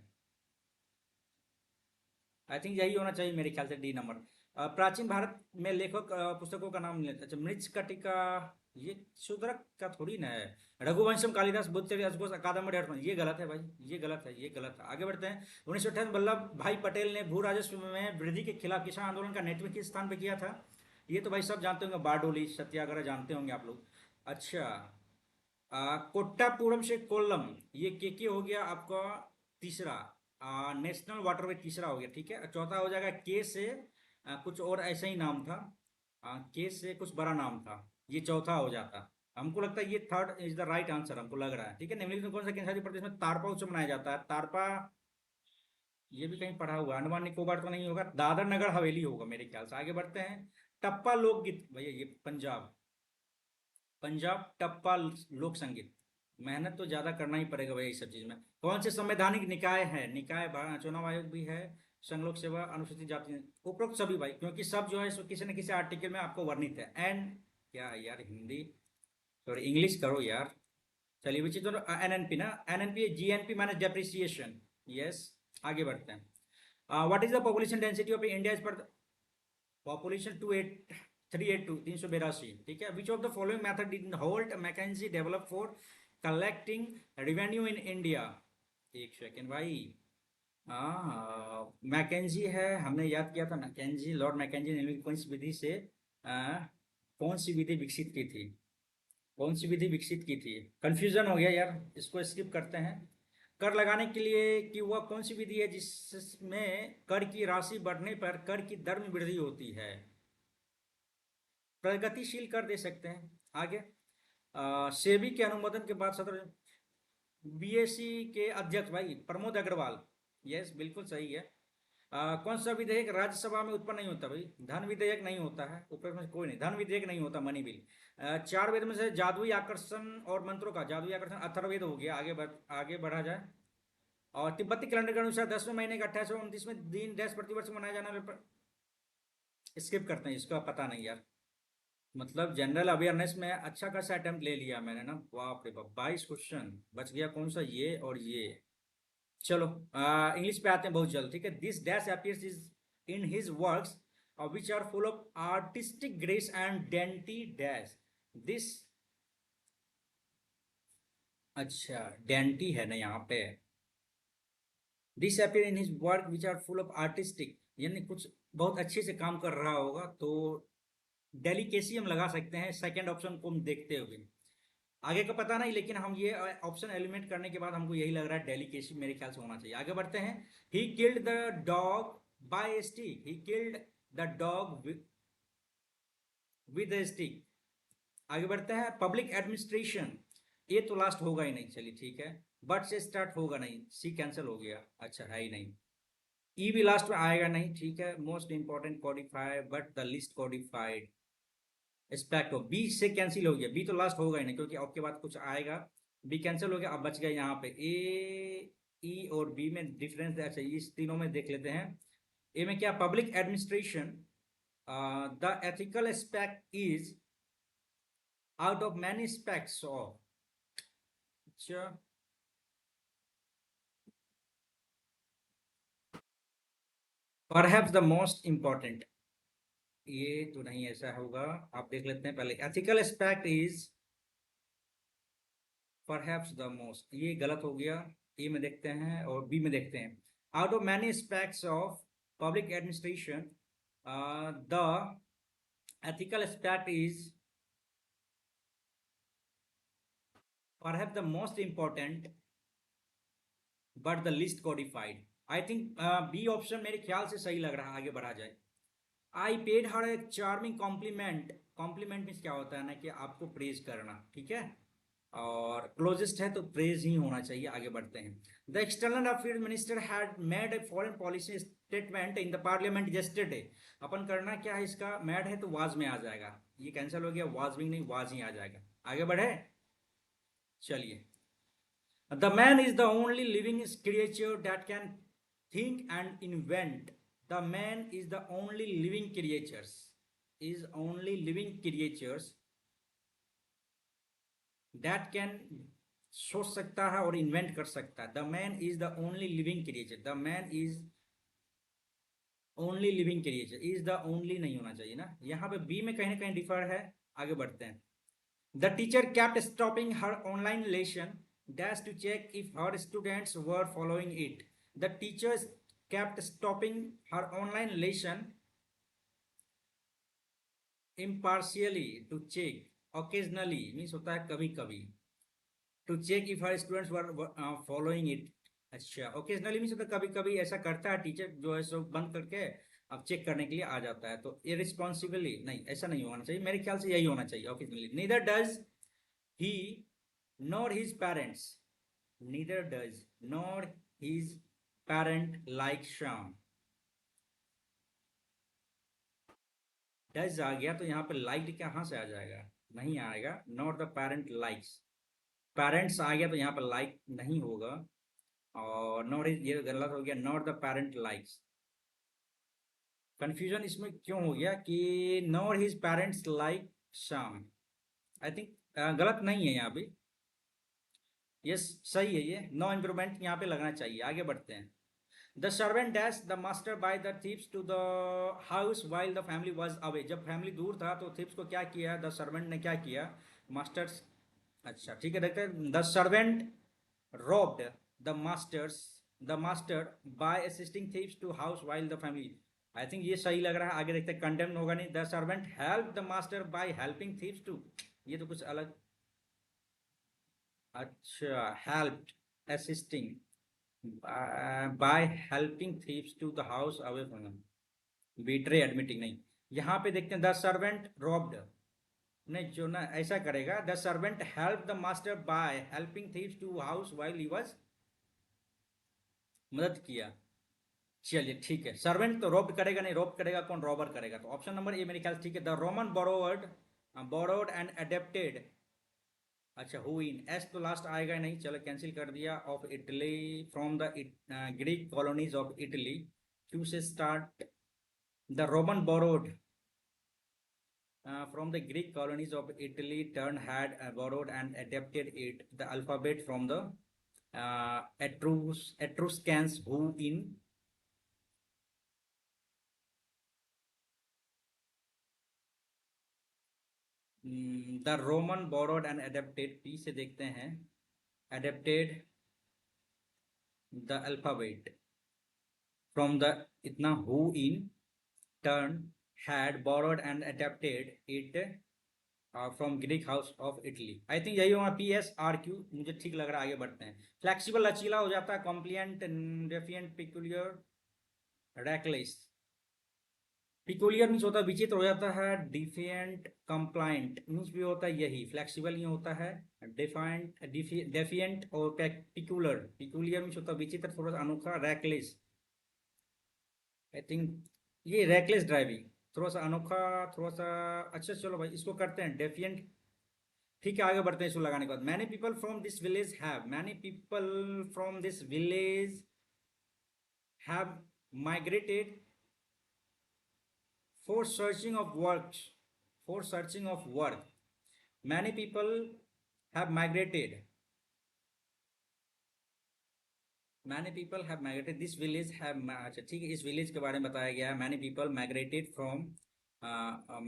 आई थिंक यही होना चाहिए मेरे ख्याल से, डी नंबर। प्राचीन भारत में लेखक पुस्तकों का नाम लेते, अच्छा मृच्छकटिका, ये शूद्रक का थोड़ी ना है। रघुवंशम, कालिदास, बुद्धचरित, अश्वघोष, कादम्बरी, हर्षवर्धन, ये गलत है भाई, ये गलत है, ये गलत है। आगे बढ़ते हैं। 1928 वल्लभ भाई पटेल ने भू राजस्व में वृद्धि के खिलाफ किसान आंदोलन का नेतृत्व किस स्थान पे किया था? ये तो भाई सब जानते होंगे, बारडोली सत्याग्रह जानते होंगे आप लोग। अच्छा, कोट्टापुरम से कोल्लम, ये के हो गया आपका तीसरा। नेशनल वाटरवे तीसरा हो गया, ठीक है। चौथा हो जाएगा के से कुछ और ऐसा ही नाम था, के से कुछ बड़ा नाम था, ये चौथा हो जाता। हमको लगता है ये third is the right answer, हमको लग रहा है, ठीक है। निम्नलिखित में कौन सा केंद्र शासित प्रदेश में तारपा उत्सव मनाया जाता है? तारपा, ये भी कहीं पढ़ा हुआ है, अंडमान निकोबार तो नहीं होगा, दादर नगर हवेली होगा मेरे ख्याल से। आगे बढ़ते हैं। टप्पा लोकगीत, भैया ये पंजाब, पंजाब टप्पा लोक संगीत। मेहनत तो ज्यादा करना ही पड़ेगा भैया इस सब चीज में। कौन से संवैधानिक निकाय है? निकाय चुनाव आयोग भी है, संघ लोक सेवा, अनुसूचित जाति, उपरोक्त सभी भाई, क्योंकि सब जो है सो किसी न किसी आर्टिकल में आपको वर्णित है। एंड क्या है यार, हिंदी सॉरी इंग्लिश करो यार। चलिए विचित, एनएनपी ना, NNP GNP minus depreciation, yes. आगे बढ़ते हैं। What is the population density of India is per population 382, 382, ठीक है। Which of the following method did Holt Mackenzie develop for collecting revenue in India? एक सेकेंड भाई। Mackenzie है, हमने याद किया था मैकेंजी, लॉर्ड मैकेंजी ने कौन सी विधि से कौन सी विधि विकसित की थी? कौन सी विधि विकसित की थी? कंफ्यूजन हो गया यार, इसको स्किप करते हैं। कर लगाने के लिए कि वह कौन सी विधि है जिसमें कर की राशि बढ़ने पर कर की दर में वृद्धि होती है? प्रगतिशील कर दे सकते हैं। आगे, सेबी के अनुमोदन के बाद 17 बीएससी के अध्यक्ष भाई प्रमोद अग्रवाल, यस बिल्कुल सही है। कौन सा विधेयक राज्यसभा में उत्पन्न नहीं होता भाई? धन विधेयक नहीं होता है, ऊपर में कोई नहीं, धन विधेयक नहीं होता, मनी बिल। चार वेद में से जादुई आकर्षण और मंत्रों का, जादुई आकर्षण अथर्ववेद हो गया। आगे बढ़ा जाए। और तिब्बती कैलेंडर के अनुसार 10वें महीने का 2829वें दिन डैश प्रतिवर्ष मनाया जाना, स्किप करते हैं, इसका पता नहीं यार। मतलब जनरल अवेयरनेस में अच्छा खासा अटेम्प्ट ले लिया मैंने ना, बाप रे बाप, 22 क्वेश्चन बच गया, कौन सा, ये और ये। चलो इंग्लिश पे आते हैं बहुत जल्द, ठीक है। This dash appears is in his works which are full of artistic grace and dainty dash. This, अच्छा डेंटी है ना यहाँ पे। This appear in his work which are full of artistic, यानी कुछ बहुत अच्छे से काम कर रहा होगा, तो डेलिकेसी हम लगा सकते हैं सेकंड ऑप्शन को हम देखते हुए। आगे का पता नहीं, लेकिन हम ये ऑप्शन एलिमिनेट करने के बाद हमको यही लग रहा है, डेलिकेसी मेरे ख्याल से होना चाहिए। आगे बढ़ते हैं। He killed the dog bye stick, he killed the dog with stick. आगे बढ़ते हैं। पब्लिक एडमिनिस्ट्रेशन, ये तो लास्ट होगा ही नहीं, चलिए ठीक है। बट से स्टार्ट होगा नहीं, सी कैंसिल हो गया, अच्छा है ही नहीं। ई भी लास्ट में आएगा नहीं, ठीक है। Most important codified but the list codified, स्पेक्ट हो, बी से कैंसिल हो गया, बी तो लास्ट होगा ही नहीं क्योंकि आपके बाद कुछ आएगा। बी कैंसिल हो गया, अब बच गया यहाँ पे ए, ई और बी में डिफरेंस, अच्छा इस तीनों में देख लेते हैं। ए में क्या, public administration, the ethical aspect is out of many aspects of, अच्छा परहैप्स द मोस्ट इम्पॉर्टेंट, ये तो नहीं ऐसा होगा, आप देख लेते हैं पहले। Ethical aspect is perhaps the most, ये गलत हो गया। ए में देखते हैं और बी में देखते हैं। Out of many aspects of public administration the ethical aspect is perhaps the most important but the least codified. I think B option मेरे ख्याल से सही लग रहा है, आगे बढ़ा जाए। आई पेड हर एक चार्मिंग कॉम्प्लीमेंट, कॉम्प्लीमेंट मीन्स क्या होता है ना कि आपको प्रेज करना, ठीक है, और क्लोजेस्ट है तो प्रेज ही होना चाहिए। आगे बढ़ते हैं। The external affair minister had made a foreign policy statement in the parliament yesterday. अपन करना क्या है, इसका मैड है तो वाज में आ जाएगा, ये कैंसिल हो गया, वाज में नहीं वाज ही आ जाएगा। आगे बढ़े, चलिए। The man is the only living creature that can think and invent. The man is the only living creatures, is only living creatures that can सोच सकता है और इन्वेंट कर सकता है। The man is the only living creature, the man is only living creature, is the only नहीं होना चाहिए ना, यहाँ पे बी में कहीं ना कहीं डिफर है। आगे बढ़ते हैं। The teacher kept stopping her online lesson dash to check if her students were following it. The teacher kept stopping her online lesson impartially to check, occasionally means होता है कभी कभी, to check if her students were following it. अच्छा, occasionally means होता है कभी कभी ऐसा करता है टीचर, जो है सो बंद करके अब चेक करने के लिए आ जाता है। तो irresponsibly नहीं, ऐसा नहीं होना चाहिए, मेरे ख्याल से यही होना चाहिए occasionally। neither does he nor his parents, neither does nor his parent like Sham। Does आ गया तो यहाँ पे लाइक कहाँ से आ जाएगा, नहीं आएगा। Not the parent likes, parents आ गया तो यहाँ पे लाइक नहीं होगा, और नॉट, ये गलत हो गया, not the parent likes. Confusion इसमें क्यों हो गया कि नॉट हिज पेरेंट्स लाइक शाम, आई थिंक गलत नहीं है यहाँ पे, यस सही है ये, नो इम्प्रूवमेंट यहाँ पे लगना चाहिए। आगे बढ़ते हैं। The servant dash the master by the thieves to the house while the family was away. जब फैमिली दूर था तो थीप्स को क्या किया, द सर्वेंट ने क्या किया, मास्टर्स। अच्छा ठीक है, देखते हैं। The servant robbed the masters the master by assisting thieves to house while the family। I think ये सही लग रहा है। आगे देखते हैं, कंडेम्न होगा नहीं। The servant help the master by helping thieves to, ये तो कुछ अलग। अच्छा, helped, assisting by helping thieves to the house away from, betray admitting नहीं। यहाँ पे देखते हैं, द सर्वेंट रॉब्ड नहीं, जो ना ऐसा करेगा, the servant help the master by helping thieves to house while he was, मदद किया। चलिए ठीक है, सर्वेंट तो रॉब करेगा नहीं, रॉब करेगा कौन, रॉबर करेगा। तो ऑप्शन नंबर ए मेरे ख्याल ठीक है। The Roman borrowed and adapted, अच्छा हु इन, एस तो लास्ट आएगा नहीं, चलो कैंसिल कर दिया। Of Italy from the Greek colonies of Italy, Q से start. The Roman borrowed from the Greek colonies of Italy turn had borrowed and adapted it the alphabet from the Etruscans who in the Roman borrowed and adapted, P से देखते हैं, adapted the alphabet from the, इतना who in turn had borrowed and adapted it from Greek house of Italy. I think यही होगा, P S R Q मुझे ठीक लग रहा है। आगे बढ़ते हैं। फ्लेक्सिबल लचीला हो जाता है, कॉम्प्लियंट defiant peculiar reckless. Peculiar means होता है विचित्र हो जाता है, डिफिएंट कंप्लाइंट मीन्स भी होता है यही, फ्लेक्सिबल ही होता है। डिफाइंट डेफिएंट और पिकुलर, पिकुलियर मीन्स होता है विचित्र, थोड़ा सा अनोखा। रैकलेस, आई थिंक ये रैकलेस ड्राइविंग, थोड़ा सा अनोखा, थोड़ा सा। अच्छा चलो भाई इसको करते हैं डेफिएंट, ठीक है। आगे बढ़ते हैं इसको लगाने के बाद। Many people from this village have, many people from this village have migrated for searching of work, for searching of work, many people have migrated many people have migrated this village have, अच्छा ठीक है, इस village के बारे में बताया गया है। Many people migrated from,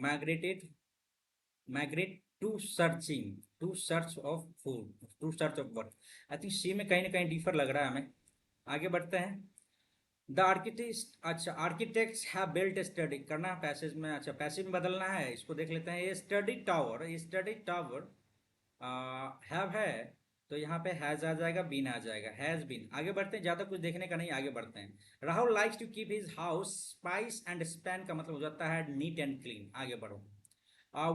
migrated, migrate to search of food, to search of work. I think C में कहीं ना कहीं डिफर लग रहा है हमें। आगे बढ़ते हैं। द आर्किटेक्ट, अच्छा आर्किटेक्ट्स हैव बिल्ट स्टडी करना है पैसेज में, अच्छा पैसिव में बदलना है, इसको देख लेते हैं। ये स्टडी टावर, ये स्टडी टावर हैव है, तो यहाँ पे हैज आ जाएगा, बीन आ जाएगा, हैज बीन। आगे बढ़ते हैं, ज़्यादा कुछ देखने का नहीं, आगे बढ़ते हैं। Rahul likes to keep his house spick and span का मतलब हो जाता है नीट एंड क्लीन। आगे बढ़ो।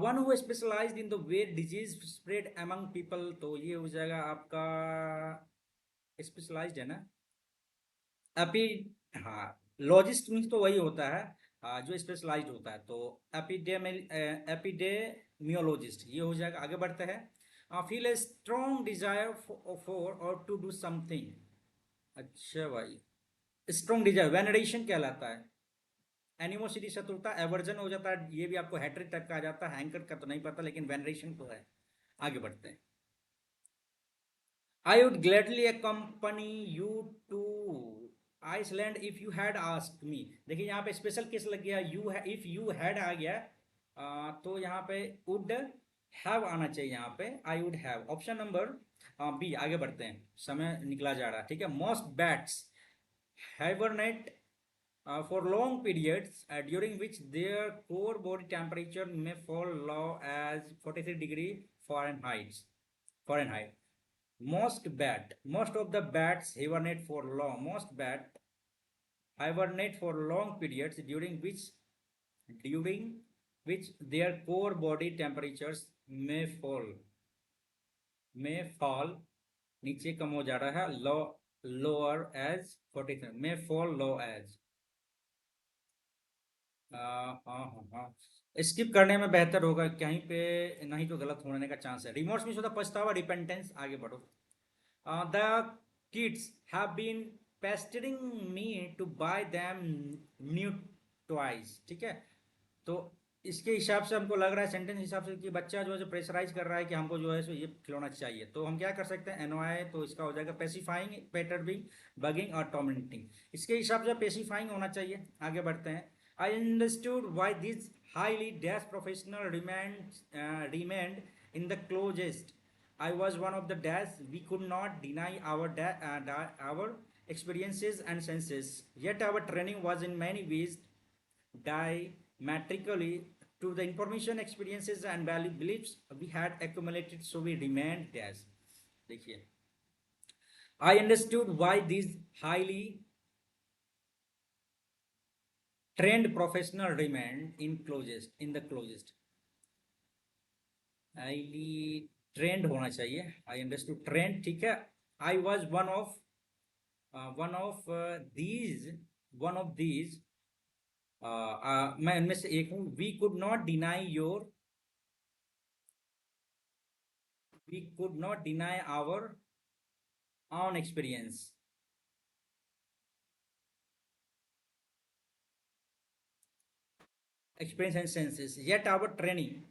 One who specialized in the way disease spread among people, तो ये हो जाएगा आपका स्पेशलाइज्ड है ना, एपी, हाँ, लॉजिस्ट मीन्स तो वही होता है जो स्पेशलाइज्ड होता है, तो एपिडेमियोलॉजिस्ट ये हो जाएगा। आगे बढ़ते हैं। Feel a strong desire for और टू डू समथिंग, अच्छा भाई, स्ट्रॉन्ग डिजायर वेनरेशन कहलाता है। एनिमोसिटी शत्रुता, एवर्जन हो जाता है, ये भी आपको हैट्रिक तक का आ जाता है, हैंकर का तो नहीं पता लेकिन वेनरेशन तो है। आगे बढ़ते हैं। I would gladly accompany you to Iceland if you had asked me। देखिए यहाँ पे स्पेशल केस लग गया, यू है, इफ यू हैड आ गया, तो यहाँ पे would have आना चाहिए, यहाँ पे I would have। Option number B. आगे बढ़ते हैं, समय निकला जा रहा है, ठीक है। Most bats hibernate for long periods during which their core body temperature may fall low as 43 degree Fahrenheit। Fahrenheit। Most of the bats hibernate for long periods during which their core body temperatures may fall नीचे कम हो जा रहा है, lower as 43 may fall low as। हाँ हाँ हाँ, skip करने में बेहतर होगा कहीं पे, नहीं तो गलत होने का चांस है। रिमोर्स मीन्स होता है पछतावा, रिपेंटेंस। आगे बढ़ो। The kids have been pestering me to buy them new toys, ठीक है। तो इसके हिसाब से हमको लग रहा है, सेंटेंस हिसाब से, कि बच्चा जो है जो प्रेशराइज कर रहा है कि हमको जो है सो ये खिलौना चाहिए, तो हम क्या कर सकते हैं, एनवाई, तो इसका हो जाएगा पेसिफाइंग, पेटरबिंग, बगिंग और टॉर्मेंटिंग। इसके हिसाब से पेसिफाइंग होना चाहिए। आगे बढ़ते हैं। I understood why this highly dash professional remained in the closest। I was one of the dash, we could not deny our experiences and senses, yet our training was in many ways diametrically to the information, experiences and value beliefs we had accumulated, so we remained dash। देखिए, I understood why these highly trained professional remained in the closest। highly trained होना चाहिए, I understood trained, ठीक है। I was one of these मैं इनमें से एक हूँ। we could not deny our own experience, and senses, yet our training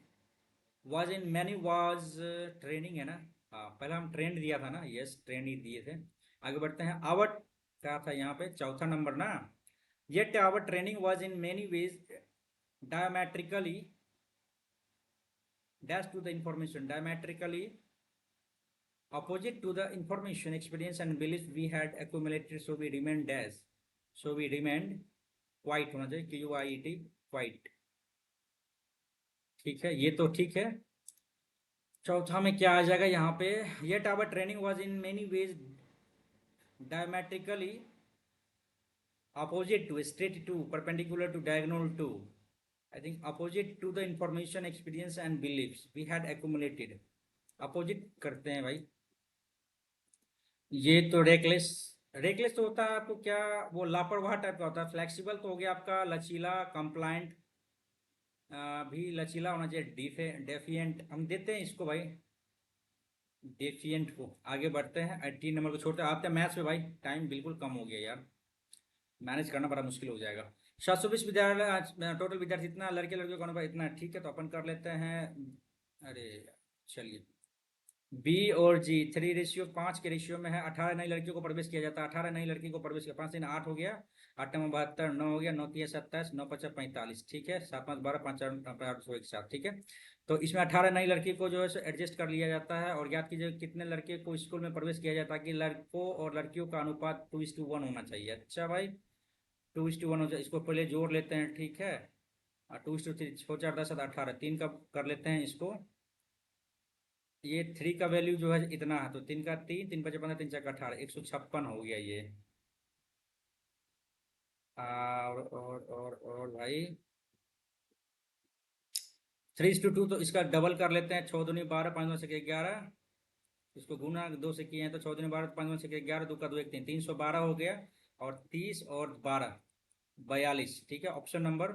was in many was training है ना, हाँ पहले हम ट्रेंड दिया था ना, यस ट्रेंड ही दिए थे। आगे बढ़ते हैं। आवर क्या था यहाँ पे, चौथा नंबर ना। yet our training was in many ways diametrically dash to the information, diametrically opposite to the information, experience and beliefs we had accumulated, so we remained dash, so we remained quite होना चाहिए, QUIET, quite, ठीक है, ये तो ठीक है। चौथा में क्या आ जाएगा यहाँ पे, yet our training was in many ways diametrically opposite to, straight to, perpendicular to, diagonal to, I think opposite to the information, experience and beliefs we had accumulated। Opposite करते हैं भाई। ये तो रेकलेस, रेकलेस तो होता है आपको क्या, वो लापरवाह टाइप का होता है। फ्लेक्सिबल तो हो गया आपका लचीला, कंप्लाइंट भी लचीला होना चाहिए। डेफिएंट हम देते हैं इसको भाई, डेफिएंट को। आगे बढ़ते हैं, 18 नंबर को छोड़ते हैं, आते हैं मैथ्स में। भाई टाइम बिल्कुल कम हो गया यार, मैनेज करना बड़ा मुश्किल हो जाएगा। 720 विद्यालय, टोटल विद्यार्थी इतना, लड़के लड़के कौन भाई इतना, ठीक है, तो अपन कर लेते हैं। अरे चलिए, बी और जी 3:5 के रेशियो में है। 18 नई लड़कियों को प्रवेश किया जाता है। 18 नई लड़की को प्रवेश किया, 5 3 8 हो गया, 8 9 72, 9 हो गया, 9 3 27, 9 5 45, ठीक है, 7 5 12, 5 8 ठीक है। तो इसमें 18 नई लड़की को जो है एडजस्ट कर लिया जाता है। और याद कीजिए कितने लड़के को स्कूल में प्रवेश किया जाता है कि लड़कों और लड़कियों का अनुपात 2:1 होना चाहिए। अच्छा भाई, 2:1 हो जाए, इसको पहले जोड़ लेते हैं, ठीक है। 2:3, 4 4 10 18, 3 का कर लेते हैं इसको। ये 3 का वैल्यू जो है इतना है, तो 3 का 3, 3 5 15, 3 4 18, 156 हो गया ये। और भाई 3:2, तो इसका डबल कर लेते हैं। 6 दूनी 12, 5 2 से 11, इसको गुना 2 से किए हैं तो 6 दूनी 12, 5 2 से 11, 2 का 2 1 3, 312 हो गया। और 30 और 12, 42, ठीक है। Option number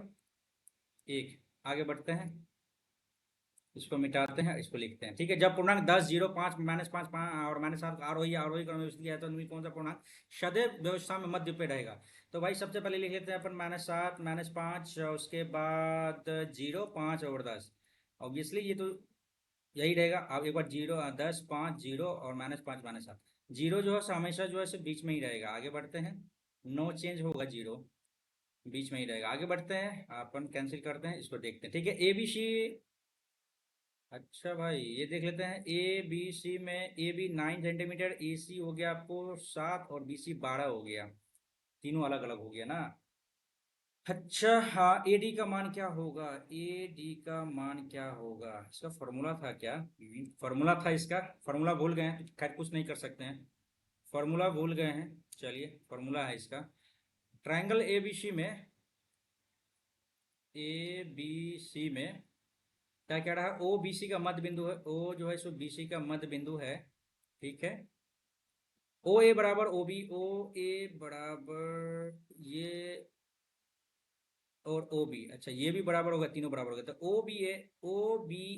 1। आगे बढ़ते हैं, इसको मिटाते हैं, इसको लिखते हैं, ठीक है। जब पूर्णांक 10 0 5 -5 5 और -7 आरोही आरोही क्रम में व्यवस्थित किया है तो कौन सा पूर्णांक सदैव व्यवस्था में मध्य पे रहेगा। तो भाई सबसे पहले लिख लेते हैं अपन -7 -5, उसके बाद 0 5 और 10। ऑब्वियसली ये तो यही रहेगा। अब एक बार 0 10 5 0 और -5 -7, जीरो जो है हमेशा जो है सिर्फ बीच में ही रहेगा। आगे बढ़ते हैं, नो चेंज होगा, जीरो बीच में ही रहेगा। आगे बढ़ते हैं, अपन कैंसिल करते हैं, इसको देखते हैं, ठीक है। ABC, अच्छा भाई ये देख लेते हैं। ABC में AB 9 सेंटीमीटर, AC हो गया आपको 7 और BC 12 हो गया। तीनों अलग अलग हो गया ना। अच्छा हाँ, AD का मान क्या होगा? AD का मान क्या होगा? इसका फॉर्मूला था क्या? फॉर्मूला था इसका, फॉर्मूला भूल गए हैं तो खैर कुछ नहीं कर सकते हैं। फॉर्मूला भूल गए हैं, चलिए फॉर्मूला है इसका। ट्रायंगल ABC में, ABC में क्या कह रहा है? ओ BC का मध्य बिंदु है। ओ जो है सो BC का मध्य बिंदु है, ठीक है। ओ ए बराबर ओ बी, ओ ए बराबर ये और ओ बी, अच्छा ये भी बराबर होगा, तीनों बराबर होगा, तो ओ बी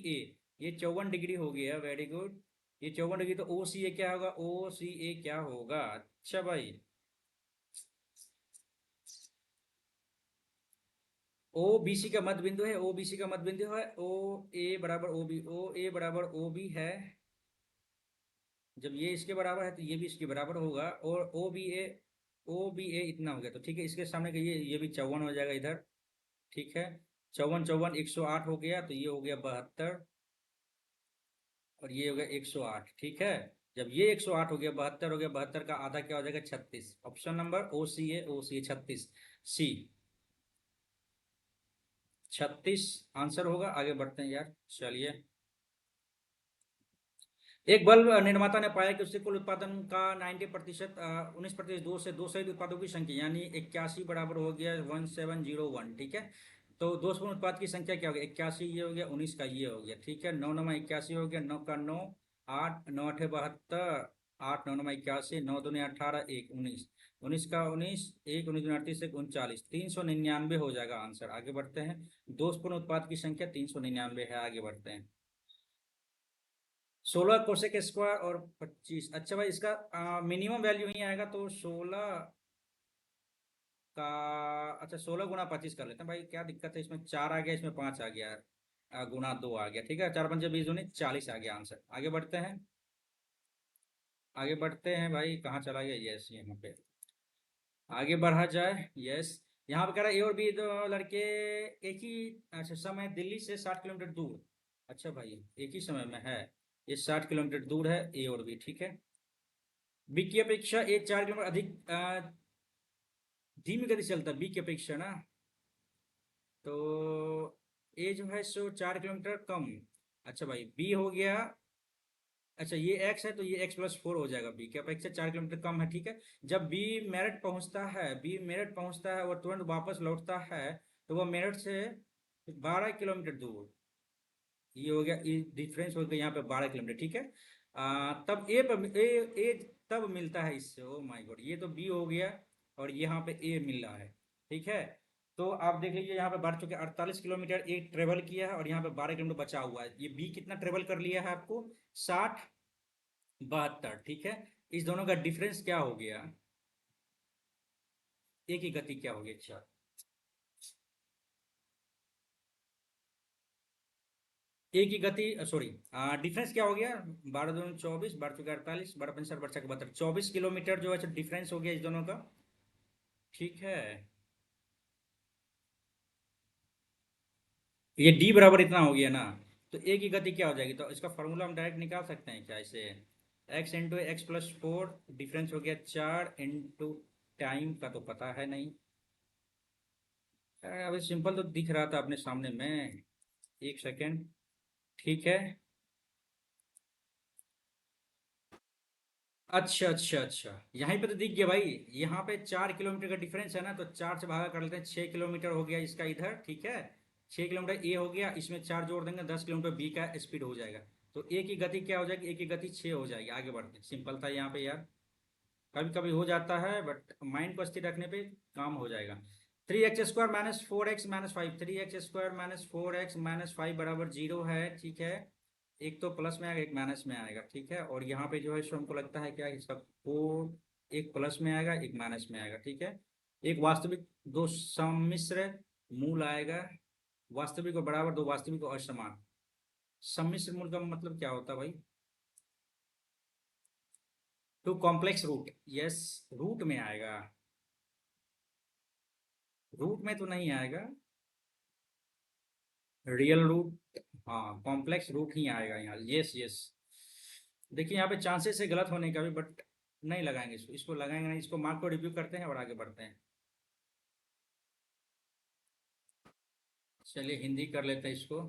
ए ये 54 डिग्री हो गया, वेरी गुड। ये 54 डिग्री, तो ओ सी ए क्या होगा? ओ सी ए क्या होगा? अच्छा भाई, ओ बी सी का मध्य बिंदु है, ओ बी सी का मध्य बिंदु है, ओ ए बराबर ओ बी, ओ ए बराबर ओ बी है। जब ये इसके बराबर है तो ये भी इसके बराबर होगा। और ओ बी ए इतना हो गया, तो ठीक है, इसके सामने का ये भी 54 हो जाएगा इधर, ठीक है। 54 54 108 हो गया, तो ये हो गया 72, और ये हो गया 108, ठीक है। जब ये 108 हो गया, 72 हो गया, 72 का आधा क्या हो जाएगा? 36। ऑप्शन नंबर ओ सी ए 36, सी 36 आंसर होगा। आगे बढ़ते हैं यार, चलिए। एक बल्ब निर्माता ने पाया कि उसके कुल उत्पादन का 90%, 19% दो सही उत्पादों की संख्या यानी 81 बराबर हो गया 1701, ठीक है। तो दोषपूर्ण उत्पाद की संख्या क्या हो गया? 81 ये हो गया, 19 का ये हो गया, ठीक है। 9 9 81 हो गया, 9 का 9 8, 9 8 72, 8 9 9 81, 9 दूनी 18, 1 19, 19 का 19, 1 19 दूनी 38, 1 39, 399 हो जाएगा आंसर। आगे बढ़ते हैं, दोषपूर्ण उत्पाद की संख्या 399 है। आगे बढ़ते हैं, 16 कोसेक स्क्वायर और 25, अच्छा भाई इसका मिनिमम वैल्यू ही आएगा, तो 16 का, अच्छा 16 × 25 कर लेते हैं भाई, क्या दिक्कत है इसमें? 4 आ गया, इसमें 5 आ गया, गुना 2 आ गया, ठीक है। 4 पंजे 20 दूनी 40 आ गया आंसर। आगे बढ़ते हैं, आगे बढ़ते हैं भाई, कहाँ चला गया? यस यहाँ पे, आगे बढ़ा जाए, यस। यहाँ पे कह रहा है ए और बी दो लड़के एक ही, अच्छा समय दिल्ली से 60 किलोमीटर दूर, अच्छा भाई एक ही समय में है, ये 60 किलोमीटर दूर है ए और बी, ठीक है। बी की अपेक्षा ए 4 किलोमीटर अधिक धीमी गति से चलता है, बी की अपेक्षा ना। तो ए जो है सो 4 किलोमीटर कम, अच्छा भाई बी हो गया, अच्छा ये एक्स है तो ये x+4 हो जाएगा, बी की अपेक्षा 4 किलोमीटर कम है, ठीक है। जब बी मेरठ पहुंचता है और तुरंत वापस लौटता है, तो वह मेरठ से 12 किलोमीटर दूर, ये हो गया, ये डिफरेंस हो गया यहाँ पे 12 किलोमीटर, ठीक है। तब ए पर ए तब मिलता है इससे, ओ माय गॉड, ये तो बी हो गया और यहाँ पे ए मिल रहा है, ठीक है। तो आप देख लीजिए यहाँ पे बढ़ चुके 48 किलोमीटर ए ट्रेवल किया है, और यहाँ पे 12 किलोमीटर बचा हुआ है। ये बी कितना ट्रेवल कर लिया है आपको? 60 72, ठीक है। इस दोनों का डिफरेंस क्या हो गया? एक ही गति क्या हो गई? अच्छा ए की गति, सॉरी, डिफरेंस क्या हो गया? 12 दूनी 24, 12 चौके 48, 12 पंच 60, 12 छक्के 72, 24 किलोमीटर जो है डिफरेंस हो गया इस दोनों का। ठीक है, ये डी बराबर इतना हो गया ना, तो ए की गति क्या हो जाएगी? तो इसका फॉर्मूला हम डायरेक्ट निकाल सकते हैं क्या इसे? एक्स इंटू x+4, डिफरेंस हो गया 4 इंटू टाइम का तो पता है नहीं। अभी सिंपल तो दिख रहा था अपने सामने में। एक सेकेंड। ठीक है। अच्छा अच्छा अच्छा, यहीं पे तो दिख गया भाई। यहाँ पे 4 किलोमीटर का डिफरेंस है ना, तो 4 से भागा कर लेते हैं, 6 किलोमीटर हो गया इसका इधर। ठीक है, 6 किलोमीटर ए हो गया, इसमें 4 जोड़ देंगे, 10 किलोमीटर बी का स्पीड हो जाएगा। तो ए की गति क्या हो जाएगी? ए की गति 6 हो जाएगी। आगे बढ़ते हैं, सिंपल था यहाँ पे यार। कभी कभी हो जाता है, बट माइंड को स्थिर रखने पे काम हो जाएगा। 3x² - 4x - 5, 3x² - 4x - 5 बराबर 0 है। ठीक है, एक तो प्लस में आएगा, एक माइनस में आएगा। ठीक है, और यहाँ पे जो है सो हमको लगता है क्या, इसका फोर एक प्लस में आएगा, एक माइनस में आएगा। ठीक है, एक वास्तविक, दो सम्मिश्र मूल आएगा। वास्तविक और बराबर, दो वास्तविक और असमान। सम्मिश्र मूल का मतलब क्या होता है भाई? Two complex root, yes, root में आएगा। रूट में तो नहीं आएगा, रियल रूट। हाँ, कॉम्प्लेक्स रूट ही आएगा यहाँ। Yes yes. देखिए यहाँ पे चांसेस है गलत होने का भी, बट नहीं लगाएंगे इसको, इसको लगाएंगे नहीं, इसको मार्क को रिव्यू करते हैं और आगे बढ़ते हैं। चलिए हिंदी कर लेते हैं इसको।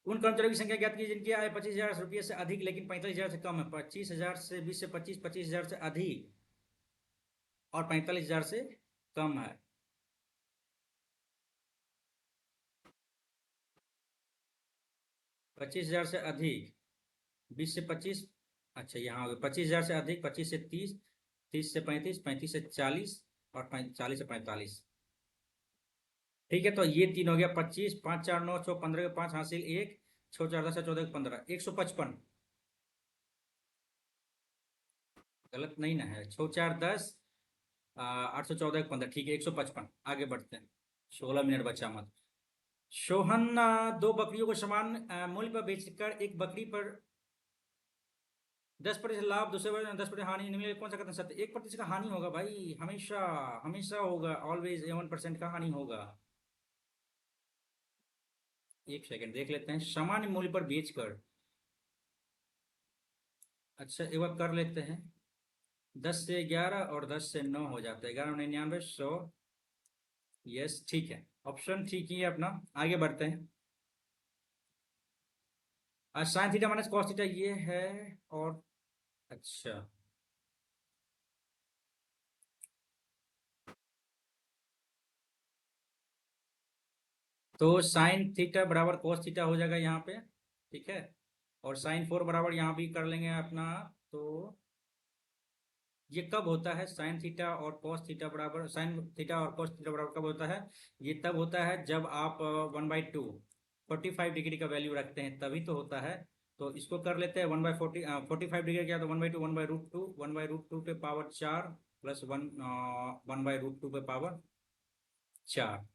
उन कर्मचारियों की संख्या ज्ञात कीजिए जिनकी आय 25,000 रुपये से अधिक लेकिन 45,000 से कम है। 25,000 से 20 से 25, 25,000 से अधिक और 45,000 से कम है। 25,000 से अधिक, 20 से 25, अच्छा यहाँ हो गया 25,000 से अधिक, 25 से 30, 30 से 35, 35 से 40 और 40 से 45। ठीक है, तो ये तीन हो गया 25, 5 4 9 6 15 के 5 हासिल एक, 6 4 10 14 15, 155। गलत नहीं ना है? 6 4 10, 8 14 15, ठीक है, 155। आगे बढ़ते हैं, 16 मिनट बचा मत। सोहन दो बकरियों को समान मूल्य पर बेचकर एक बकरी पर 10% लाभ, दूसरे पर 10% हानि, निम्नलिखित में कौन सा कथन सत्य? 1% का हानि होगा भाई, हमेशा हमेशा होगा, ऑलवेज 1% का हानि होगा। एक सेकंड देख लेते हैं, सामान्य मूल्य पर बेचकर। अच्छा एक बार कर लेते हैं, 10 से 11 और 10 से 9 हो जाता है, 11 99 100। यस ठीक है, ऑप्शन ठीक ही है अपना। आगे बढ़ते हैं। Sine theta minus cos theta ये है। और अच्छा, तो साइन थीटा बराबर कॉस थीटा हो जाएगा यहाँ पे। ठीक है, और साइन 4 बराबर यहाँ भी कर लेंगे अपना। तो ये कब होता है साइन थीटा और कॉस थीटा बराबर, साइन थीटा और कॉस थीटा बराबर कब होता है? ये तब होता है जब आप 1/2 45 डिग्री का वैल्यू रखते हैं, तभी तो होता है। तो इसको कर लेते हैं, 1/40, 45 डिग्री क्या, तो 1/2, 1/√2, 1/√2 पे पावर 4 प्लस 1, 1/√2 पे पावर 4।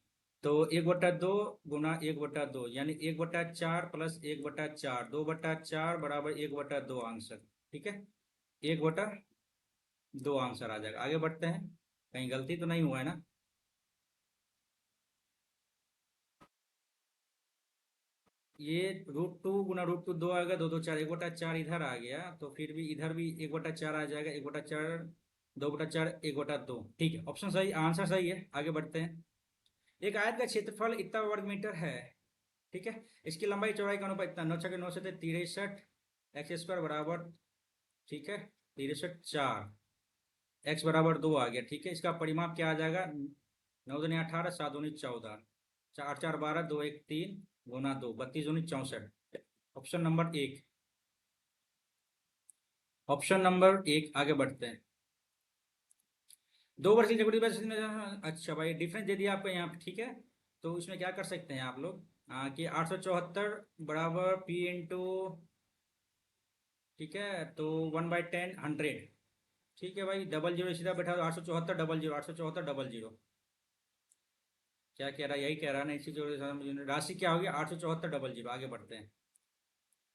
तो 1/2 गुना 1/2, यानी 1/4 प्लस 1/4, 2/4 बराबर 1/2 आंसर। ठीक है, 1/2 आंसर आ जाएगा। आगे बढ़ते हैं, कहीं गलती तो नहीं हुआ है ना? ये √2 गुना √2 2 आएगा, 2 2 4, 1/4 इधर आ गया, तो फिर भी इधर भी 1/4 आ जाएगा, 1/4, 2/4, 1/2। ठीक है, ऑप्शन सही, आंसर सही है। आगे बढ़ते हैं। एक आयत का क्षेत्रफल इतना वर्ग मीटर है। ठीक है, इसकी लंबाई चौड़ाई का अनुपात इतना, 9 6 9 से 63, x² बराबर, ठीक है, 63 4, x बराबर 2 आ गया। ठीक है, इसका परिमाप क्या आ जाएगा? 9 दूनी 18, 7 दूनी 14, 4 4 12, 2 1 3 गुना 2, 32 दूनी 64। ऑप्शन नंबर एक, ऑप्शन नंबर एक। आगे बढ़ते हैं। दो वर्ष की जगह अच्छा भाई, डिफरेंस दे दिया आपको यहाँ पे। ठीक है, तो इसमें क्या कर सकते हैं आप लोग, कि 874 बराबर p इंटू, ठीक है, तो 1/10 100। ठीक है भाई, डबल जीरो सीधा बैठा दो, 874 डबल जीरो, 874 डबल जीरो। क्या कह रहा है? यही कह रहा है ना, इसी जो राशि क्या होगी? 874 डबल जीरो। आगे बढ़ते हैं।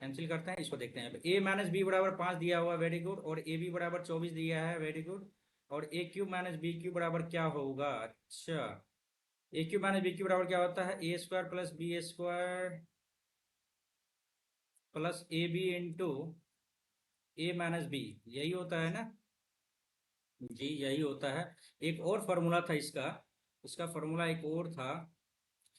कैंसिल करते हैं, इसको देखते हैं। ए माइनस बी बराबर 5 दिया हुआ, वेरी गुड। और ए बी बराबर 24 दिया है, वेरी गुड। और a cube minus b cube बराबर क्या होगा? अच्छा, a cube minus b cube बराबर क्या होता है? A square plus b square plus a b into a minus b, यही होता है ना? जी यही होता है। एक और फार्मूला था इसका, इसका फार्मूला एक और था।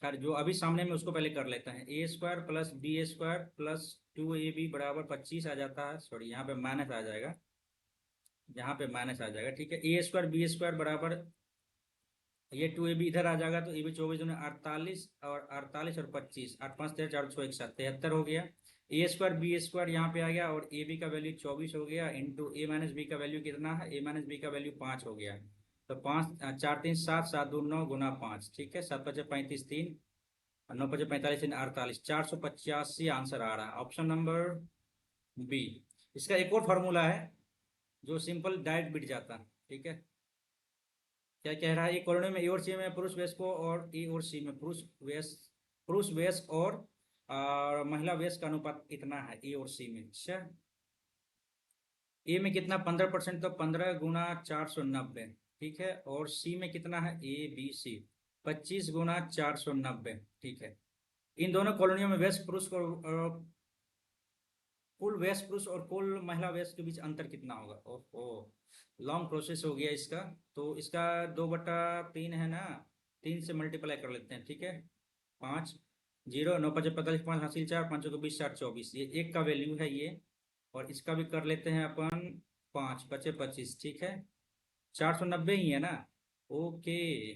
खैर जो अभी सामने में उसको पहले कर लेते हैं। A square plus b square plus 2ab बराबर 25 आ जाता है। सॉरी, यहाँ पे माइनस आ जाएगा, यहाँ पे माइनस आ जाएगा, ठीक है। ए स्क्वायर बी स्क्वायर बराबर, ये 2ab इधर आ जाएगा, तो ए बी 24 दूनी 48, और 48 और 25, 8 5 13 4 6 1 7 73 हो गया। ए स्क्वायर बी स्क्वायर यहाँ पे आ गया, और ए बी का वैल्यू 24 हो गया, इंटू ए माइनस बी का वैल्यू कितना है? ए माइनस बी का वैल्यू 5 हो गया। तो 5 4 3 7 7 2 9 गुना 5, ठीक है। 7 5 35 3 और 9 5 45 3 48, 485 आंसर आ रहा है, ऑप्शन नंबर बी। इसका एक और फार्मूला है जो सिंपल डायरेक्ट बिट जाता है, ठीक है। क्या कह रहा है? एक कॉलोनी में ए और सी में पुरुष वयस्क को, और ए और सी में पुरुष वयस्क और महिला वयस्क का अनुपात इतना है ए और सी में। अच्छा, ए में कितना? 15%, तो 15 गुना 490, ठीक है। और सी में कितना है? ए बी सी, 25 गुना 490, ठीक है। इन दोनों कॉलोनियों में वयस्क पुरुष को कुल वयस्क पुरुष और कुल महिला वयस्क के बीच अंतर कितना होगा? ओहो, लॉन्ग प्रोसेस हो गया इसका। तो इसका 2/3 है ना, 3 से मल्टीप्लाई कर लेते हैं, ठीक है। 5 0 9 5 45 5 हासिल 4 5 को 20 4 24, ये एक का वैल्यू है ये। और इसका भी कर लेते हैं अपन, 5 बचे 25, ठीक है। 490 ही है ना? ओके।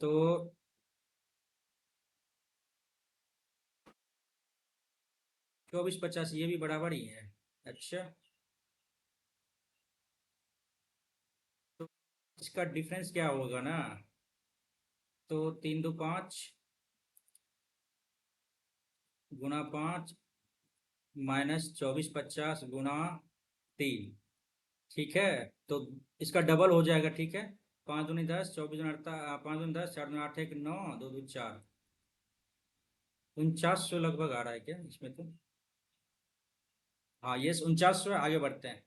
तो 24 50 ये भी बराबर ही है। अच्छा, तो इसका डिफरेंस क्या होगा ना? तो 3 2 5 गुना 5 माइनस 24 50 गुना 3, ठीक है। तो इसका डबल हो जाएगा, ठीक है। 5 दूनी 10, 24 दूनी 5 दूनी 10, 4 दूनी 8 1 9 2 2 4, 4900 लगभग आ रहा है क्या इसमें तो? हाँ, ये 4900 है। आगे बढ़ते हैं।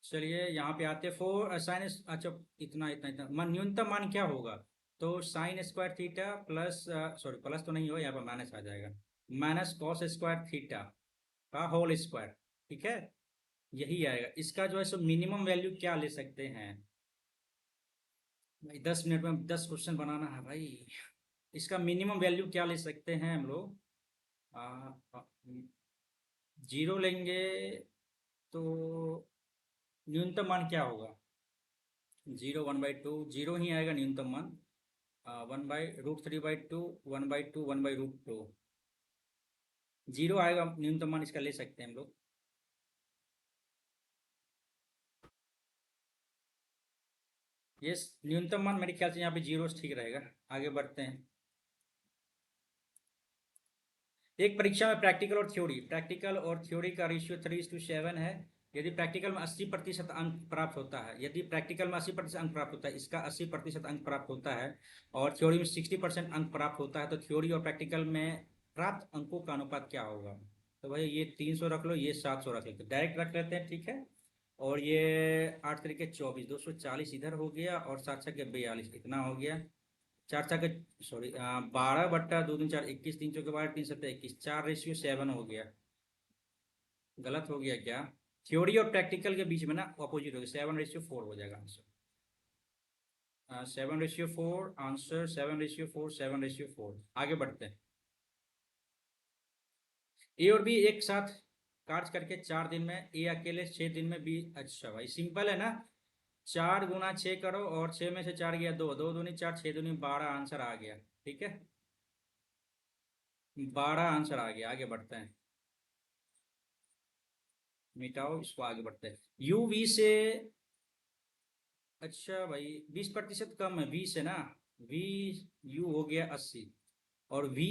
चलिए यहाँ पे आते, फोर साइन, अच्छा, इतना इतना इतना न्यूनतम मान क्या होगा? तो sine square theta plus, sorry plus तो नहीं हो, यहाँ पर माइनस आ जाएगा, माइनस कॉस स्क्वायर थीटा का होल स्क्वायर, ठीक है। यही आएगा। इसका जो है सो मिनिमम वैल्यू क्या ले सकते हैं भाई? 10 मिनट में 10 क्वेश्चन बनाना है भाई। इसका मिनिमम वैल्यू क्या ले सकते हैं हम लोग? आ, आ, जीरो लेंगे तो न्यूनतम मान क्या होगा? 0 1/2, जीरो ही आएगा न्यूनतम मान। 1/√3/2, 1/2, 1/√2, जीरो आएगा न्यूनतम मान, इसका ले सकते हैं हम लोग। ये न्यूनतम मान मेरे ख्याल से यहाँ पे जीरो ठीक रहेगा। आगे बढ़ते हैं। एक परीक्षा में प्रैक्टिकल और थ्योरी का रेशियो 3:7 है। यदि प्रैक्टिकल में 80% अंक प्राप्त होता है, यदि प्रैक्टिकल में 80% अंक प्राप्त होता है, इसका 80% अंक प्राप्त होता है, और थ्योरी में 60% अंक प्राप्त होता है, तो थ्योरी और प्रैक्टिकल में प्राप्त अंकों का अनुपात क्या होगा? तो भाई ये 300 रख लो, ये 700 रख लेते, डायरेक्ट रख लेते हैं, ठीक है। और ये 8 तरीके 24, 240 इधर हो गया, और 7 छके 42, इतना हो गया। 4 छके, सॉरी, 12/2 2 4 21, 3 चौके 12 3 7 21, 4:7 हो गया। गलत हो गया क्या? थ्योरी और प्रैक्टिकल के बीच में ना अपोजिट हो गया, 7:4 हो जाएगा आंसर। 7:4 आंसर, 7:4, 7:4। आगे बढ़ते हैं। ए और बी एक साथ कार्य करके 4 दिन में, ए अकेले 6 दिन में, बी, अच्छा भाई सिंपल है ना। 4 गुना 6 करो, और 6 में से 4 गया 2, 2 दूनी 4, 6 दूनी 12 आंसर आ गया, ठीक है। 12 आंसर आ गया। आगे बढ़ते हैं। मिटाओ इसको, आगे बढ़ते हैं। यू वी से, अच्छा भाई 20% कम है, 20 है ना। वी यू हो गया 80, और वी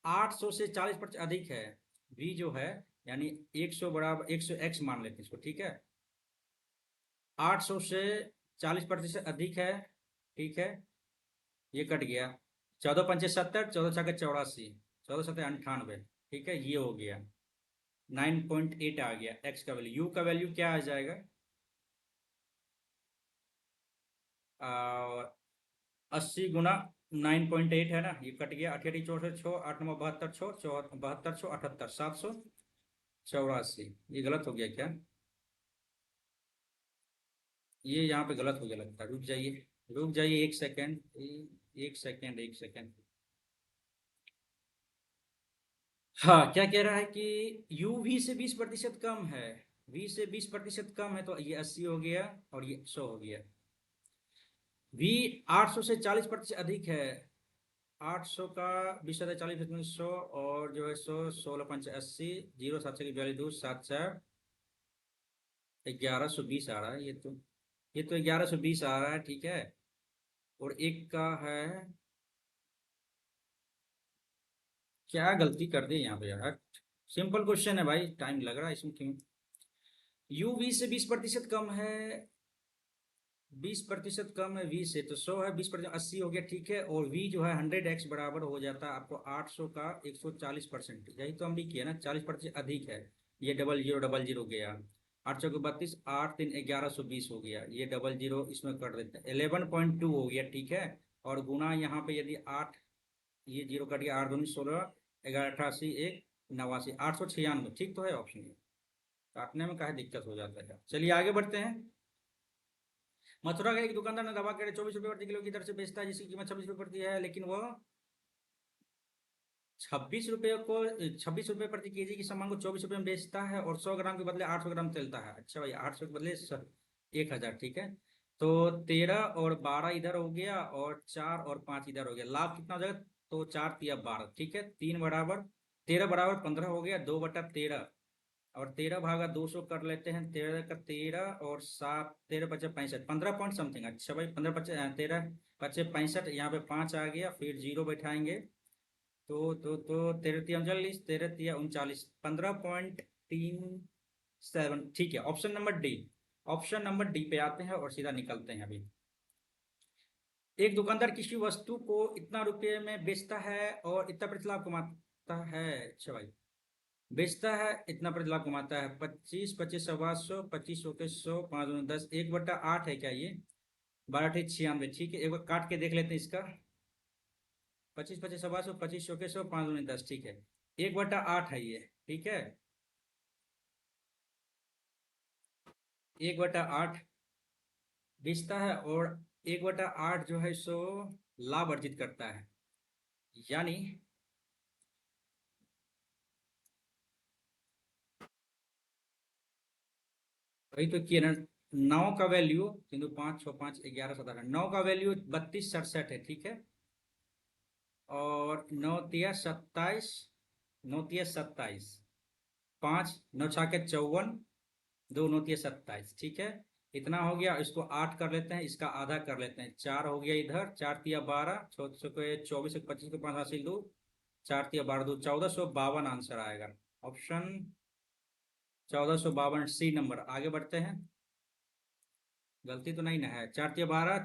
800 से 40% अधिक है। वी जो है, यानी 100 बराबर 100 एक्स मान लेते हैं इसको, ठीक है। 800 से 40% अधिक है, ठीक है। ये कट गया। 14 पंचे 70, 14 छके 84, 14 सत्तर 98, ठीक है, ये हो गया 9.8 आ गया एक्स का वैल्यू। यू का वैल्यू क्या आ जाएगा? 80 गुना 9.8 है ना, ये कट गया, 88 64 6 8 9 72 6 72 6 78 784, ये गलत हो गया क्या? ये यहाँ पे गलत हो गया लगता है, रुक जाइए, रुक जाइए एक सेकेंड, एक सेकेंड, एक सेकेंड। हाँ, क्या कह रहा है कि यू वी से 20% कम है, वी से 20% कम है, तो ये 80 हो गया और ये 100 हो गया। वी 800 से 40% अधिक है, 800 का 20 40 100, और जो है 100 16 पंच 80, 0 7 की वैल्यू 2 7 4 1120 आ रहा है ये तो, ये तो 1120 आ रहा है, ठीक है। और एक का है, क्या गलती कर दी यहाँ पे यार, सिंपल क्वेश्चन है भाई, टाइम लग रहा है इसमें क्यों? यू वी से 20% कम है, 20% कम है वी से, तो 100 है, 20% 80 हो गया, ठीक है। और वी जो है 100x बराबर हो जाता है आपको 800 का 140%, यही तो हम भी किया ना, 40% अधिक है। ये डबल जीरो गया, 8 चौके 32, 8 3 1120 हो गया, ये डबल जीरो इसमें कर देते हैं, 11.2 हो गया, ठीक है। और गुना यहाँ पे यदि 8, ये जीरो कट गया, 8 दूनी 16, 11 88 एक 89, 896, ठीक तो है ऑप्शन ये, काटने में काहे दिक्कत हो जाता है। चलिए आगे बढ़ते हैं। मथुरा का एक दुकानदार ने दावा करे 24 रुपये प्रति किलो की दर से बेचता है, जिसकी कीमत 26 रुपये प्रति है, लेकिन वह 26 रुपये को 26 रुपये प्रति केजी की सामान को 24 रुपये में बेचता है, और 100 ग्राम के बदले 800 ग्राम तेलता है। अच्छा भाई, 800 के बदले 1000, ठीक है। तो 13 और 12 इधर हो गया, और 4 और 5 इधर हो गया, लाभ कितना हो जाएगा? तो 4 तिया 12, ठीक है, 3 बराबर 13 हो गया, 2/13, और 13 भागा 200 कर लेते हैं, 13 का 13 और 7 13 × 5 = 65, 15 पॉइंट समथिंग। अच्छा भाई, 15 × 5 = 13 × 5 = 65, यहाँ पे 5 आ गया, फिर जीरो बैठाएंगे, तो 13 × 3 = 39, 13 × 3 = 39, 15.37, ठीक है। Option number D, option number D पे आते हैं और सीधा निकलते हैं अभी। एक दुकानदार किसी वस्तु को इतना रुपये में बेचता है और इतना प्रतिशत लाभ कमाता है। अच्छा भाई, बेचता है इतना प्रतिशत लाभ कमाता है, 25 25 सवा 100, 25 100 5 दूनी 10, 1/8 है क्या ये? 12 98, ठीक है, एक बार काट के देख लेते हैं इसका। 25 25 सवा 100, 25 100 5 दूनी 10, ठीक है, 1/8 है ये, ठीक है, 1/8 बेचता है, और 1/8 जो है सो लाभ अर्जित करता है, यानी वही तो किया ना। 9 का वैल्यू 3 2 5 6 5 11 17, 9 का वैल्यू 32 67 है, ठीक है। और 9 तिया 27, 9 तिया 27, 5 9 छाके 54, 2 9 तिया 27, ठीक है। इतना हो गया, इसको 8 कर लेते हैं, इसका आधा कर लेते हैं, 4 हो गया इधर, 4 तिया 12, 24 25 को 5 हासिल 2, 4 तिया 12 2 1452 आंसर आएगा, ऑप्शन 1452 सी नंबर। आगे बढ़ते हैं, गलती तो नहीं ना है, 4 तिया 12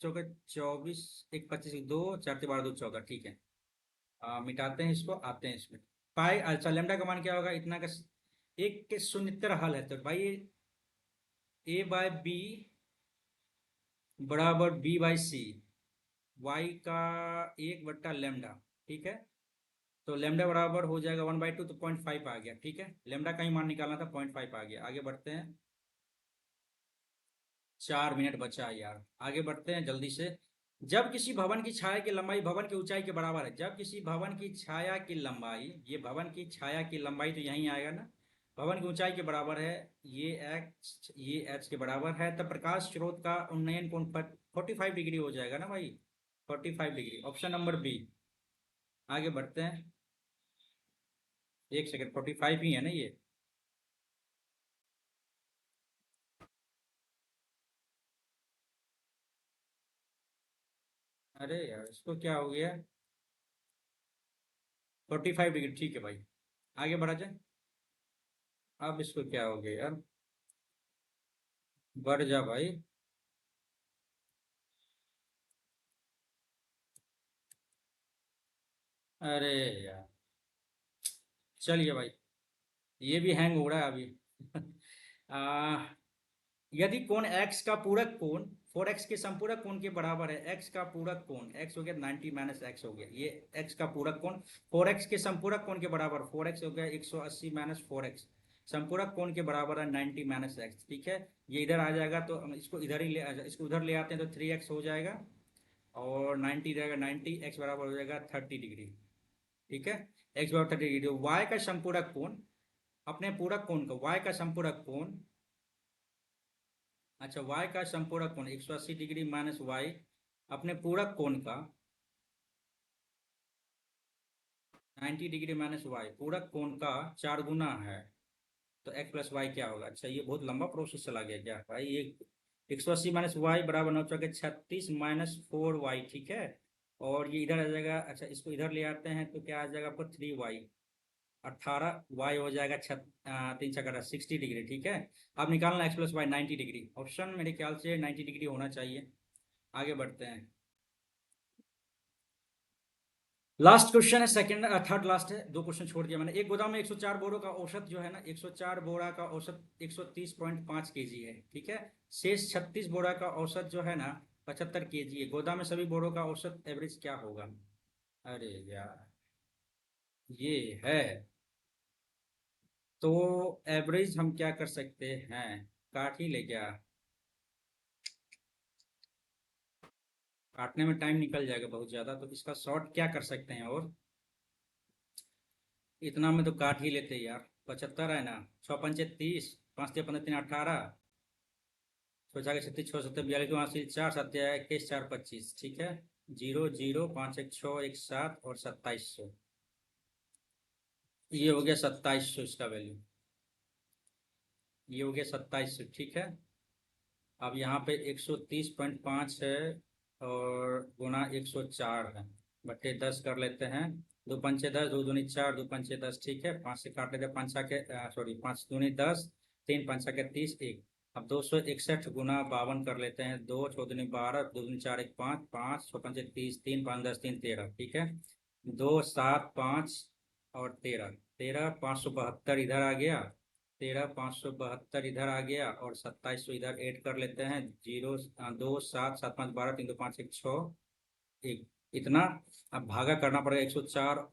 चौके 24 1 25 2, 4 तिया 12 2 14, ठीक है। मिटाते हैं इसको, आते हैं इसमें। पाई, अच्छा लेमडा का मान क्या होगा, इतना का एक के शून्यतर हल है, तो भाई A/B बराबर B/C, वाई का 1/λ, ठीक है। तो लेमडा बराबर हो जाएगा 1/2, तो 0.5 आ गया, ठीक है, लेमडा का ही मान निकालना था, 0.5 आ गया। आगे बढ़ते हैं, 4 मिनट बचा है यार, आगे बढ़ते हैं जल्दी से। जब किसी भवन की छाया की लंबाई भवन की ऊंचाई के बराबर है, जब किसी भवन की छाया की लंबाई, ये भवन की छाया की लंबाई तो यहीं आएगा ना, भवन की ऊंचाई के बराबर है, ये एच के बराबर है, तब प्रकाश स्रोत का उन्नयन कोण 45 डिग्री हो जाएगा ना भाई, 45 डिग्री, ऑप्शन नंबर बी। आगे बढ़ते हैं, एक सेकेंड, 45 ही है ना ये? अरे यार, इसको क्या हो गया? 45 डिग्री, ठीक है भाई, आगे बढ़ा जाए। अब इसको क्या हो गया यार, बढ़ जा भाई। अरे यार, चलिए भाई, ये भी हैंग हो रहा है अभी। आ, यदि कोण x का पूरक कोण 4x के संपूरक कोण के बराबर है, x का पूरक कोण x हो गया 90 माइनस x हो गया, ये x का पूरक कोण 4x के संपूरक कोण के बराबर 4x हो गया 180 माइनस 4x, संपूरक कोण के बराबर है 90 माइनस x, ठीक है। ये इधर आ जाएगा तो हम इसको इधर ही इसको उधर ले आते हैं तो 3x हो जाएगा और 90 रहेगा, 90 x बराबर हो जाएगा 30 डिग्री, ठीक है। x बराबर 30 डिग्री। y का संपूरक कोण, अपने पूरक कोण का y का संपूरक कोण, अच्छा y का संपूरक कोण 180 डिग्री माइनस y अपने पूरक कोण का 90 डिग्री माइनस y पूरक कोण का 4 गुना है, तो x प्लस वाई क्या होगा। अच्छा ये बहुत लंबा प्रोसेस चला गया क्या भाई, ये 180 माइनस वाई बराबर नौ चौके 36 माइनस 4y, ठीक है। और ये इधर आ जाएगा, अच्छा इसको इधर ले आते हैं तो क्या आ जाएगा आपको 3y, 18y हो जाएगा 3 छक्का 60 डिग्री, ठीक है। अब निकालना x plus y 90 degree, option मेरे ख्याल से 90 डिग्री होना चाहिए। आगे बढ़ते हैं, लास्ट क्वेश्चन है, सेकंड थर्ड लास्ट है, दो क्वेश्चन छोड़ दिया मैंने। एक गोदाम में 104 बोरों का औसत जो है ना, 104 बोरा का औसत 130.5 केजी है, ठीक है। शेष 36 बोरा का औसत जो है ना 75 केजी है। गोदाम में सभी बोरों का औसत एवरेज क्या होगा। अरे यार, ये है तो एवरेज हम क्या कर सकते हैं, काट ही ले क्या, काटने में टाइम निकल जाएगा बहुत ज्यादा, तो इसका शॉर्ट क्या कर सकते हैं, और इतना में तो काट ही लेते यार। 75 है ना, 6 पंचे 30, 5 3 15 3 18, सोचा के 36 46 42 48 4 7 21 4 25, ठीक है। 0 0 5 1 6 1 7 और 2700, ये हो गया 2700 इसका वैल्यू, ये हो गया 2700, ठीक है। अब यहाँ पे 130.5 है और गुना 104 है, बटे 10 कर लेते हैं। 2 पंचे 10, 2 दूनी 4, 2 पंचे 10, ठीक है। 5 से काट लेते हैं, 5 छक्के सॉरी 5 दूनी 10, 3 5 छक्के 30 1। अब 261 गुना 52 कर लेते हैं, 2 6 दूनी 12, 2 दूनी 4 1 5, 5 6 पंचे 30, 3 5 10 3 13, ठीक है। 2 7 5 और 13, 13 572 इधर आ गया, 13 572 इधर आ गया और 2700 इधर ऐड कर लेते हैं। 0 2 7 7 5 12 3 2 5 1 6 1, इतना। अब भागा करना पड़ेगा 104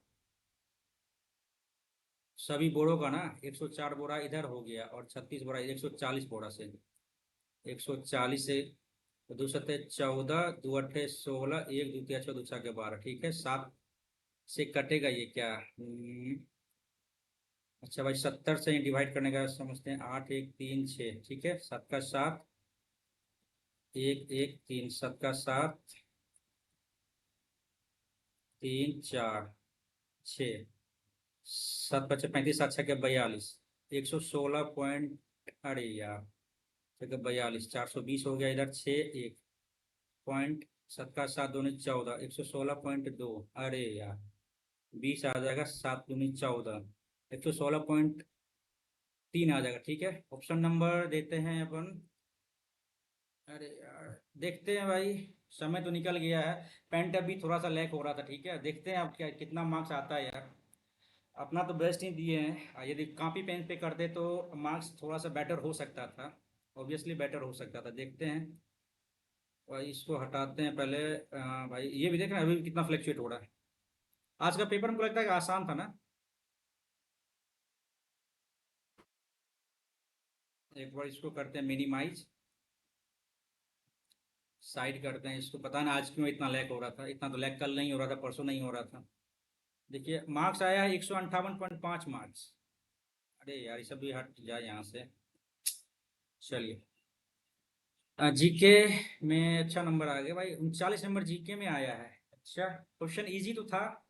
सभी बोरों का ना, 104 बोरा इधर हो गया और 36 बोरा, 140 बोरा से, 140 से, तो 2 7 14, 2 8 16, 1 2 3 6 2 6 12, ठीक है। 7 से कटेगा ये क्या, अच्छा भाई 70 से डिवाइड करने का समझते हैं, 8 1 3 6, ठीक है। 7 का 7, 1 1 3, 7 का 7, 3 4 6, 7 5 35, 7 6 42, 116 अरे यार 6 42, 420 हो गया इधर, 6 1 पॉइंट, 7 का 7 दूनी 14, 116.2, अरे यार 20 आ जाएगा, 7 दूनी 14, 116.3 आ जाएगा, ठीक है। ऑप्शन नंबर देते हैं अपन, अरे यार देखते हैं भाई, समय तो निकल गया है, पेन टैब भी थोड़ा सा लैक हो रहा था, ठीक है। देखते हैं अब क्या कितना मार्क्स आता है यार, अपना तो बेस्ट ही दिए हैं। यदि कॉपी पेन पे करते तो मार्क्स थोड़ा सा बेटर हो सकता था, ऑब्वियसली बेटर हो सकता था, देखते हैं। भाई इसको हटाते हैं पहले, भाई ये भी देख रहे हैं अभी भी कितना फ्लक्चुएट हो रहा है। आज का पेपर हमको लगता है कि आसान था ना, एक बार इसको करते हैं मिनिमाइज, साइड करते हैं इसको, पता ना आज क्यों इतना लैक हो रहा था, इतना तो लैक कल नहीं हो रहा था, परसों नहीं हो रहा था। देखिए मार्क्स आया है 158.5 मार्क्स, अरे यार ये सब भी हट जाए यहाँ से। चलिए, जीके में अच्छा नंबर आ गया भाई, 39 नंबर जीके में आया है। अच्छा क्वेश्चन इजी तो था,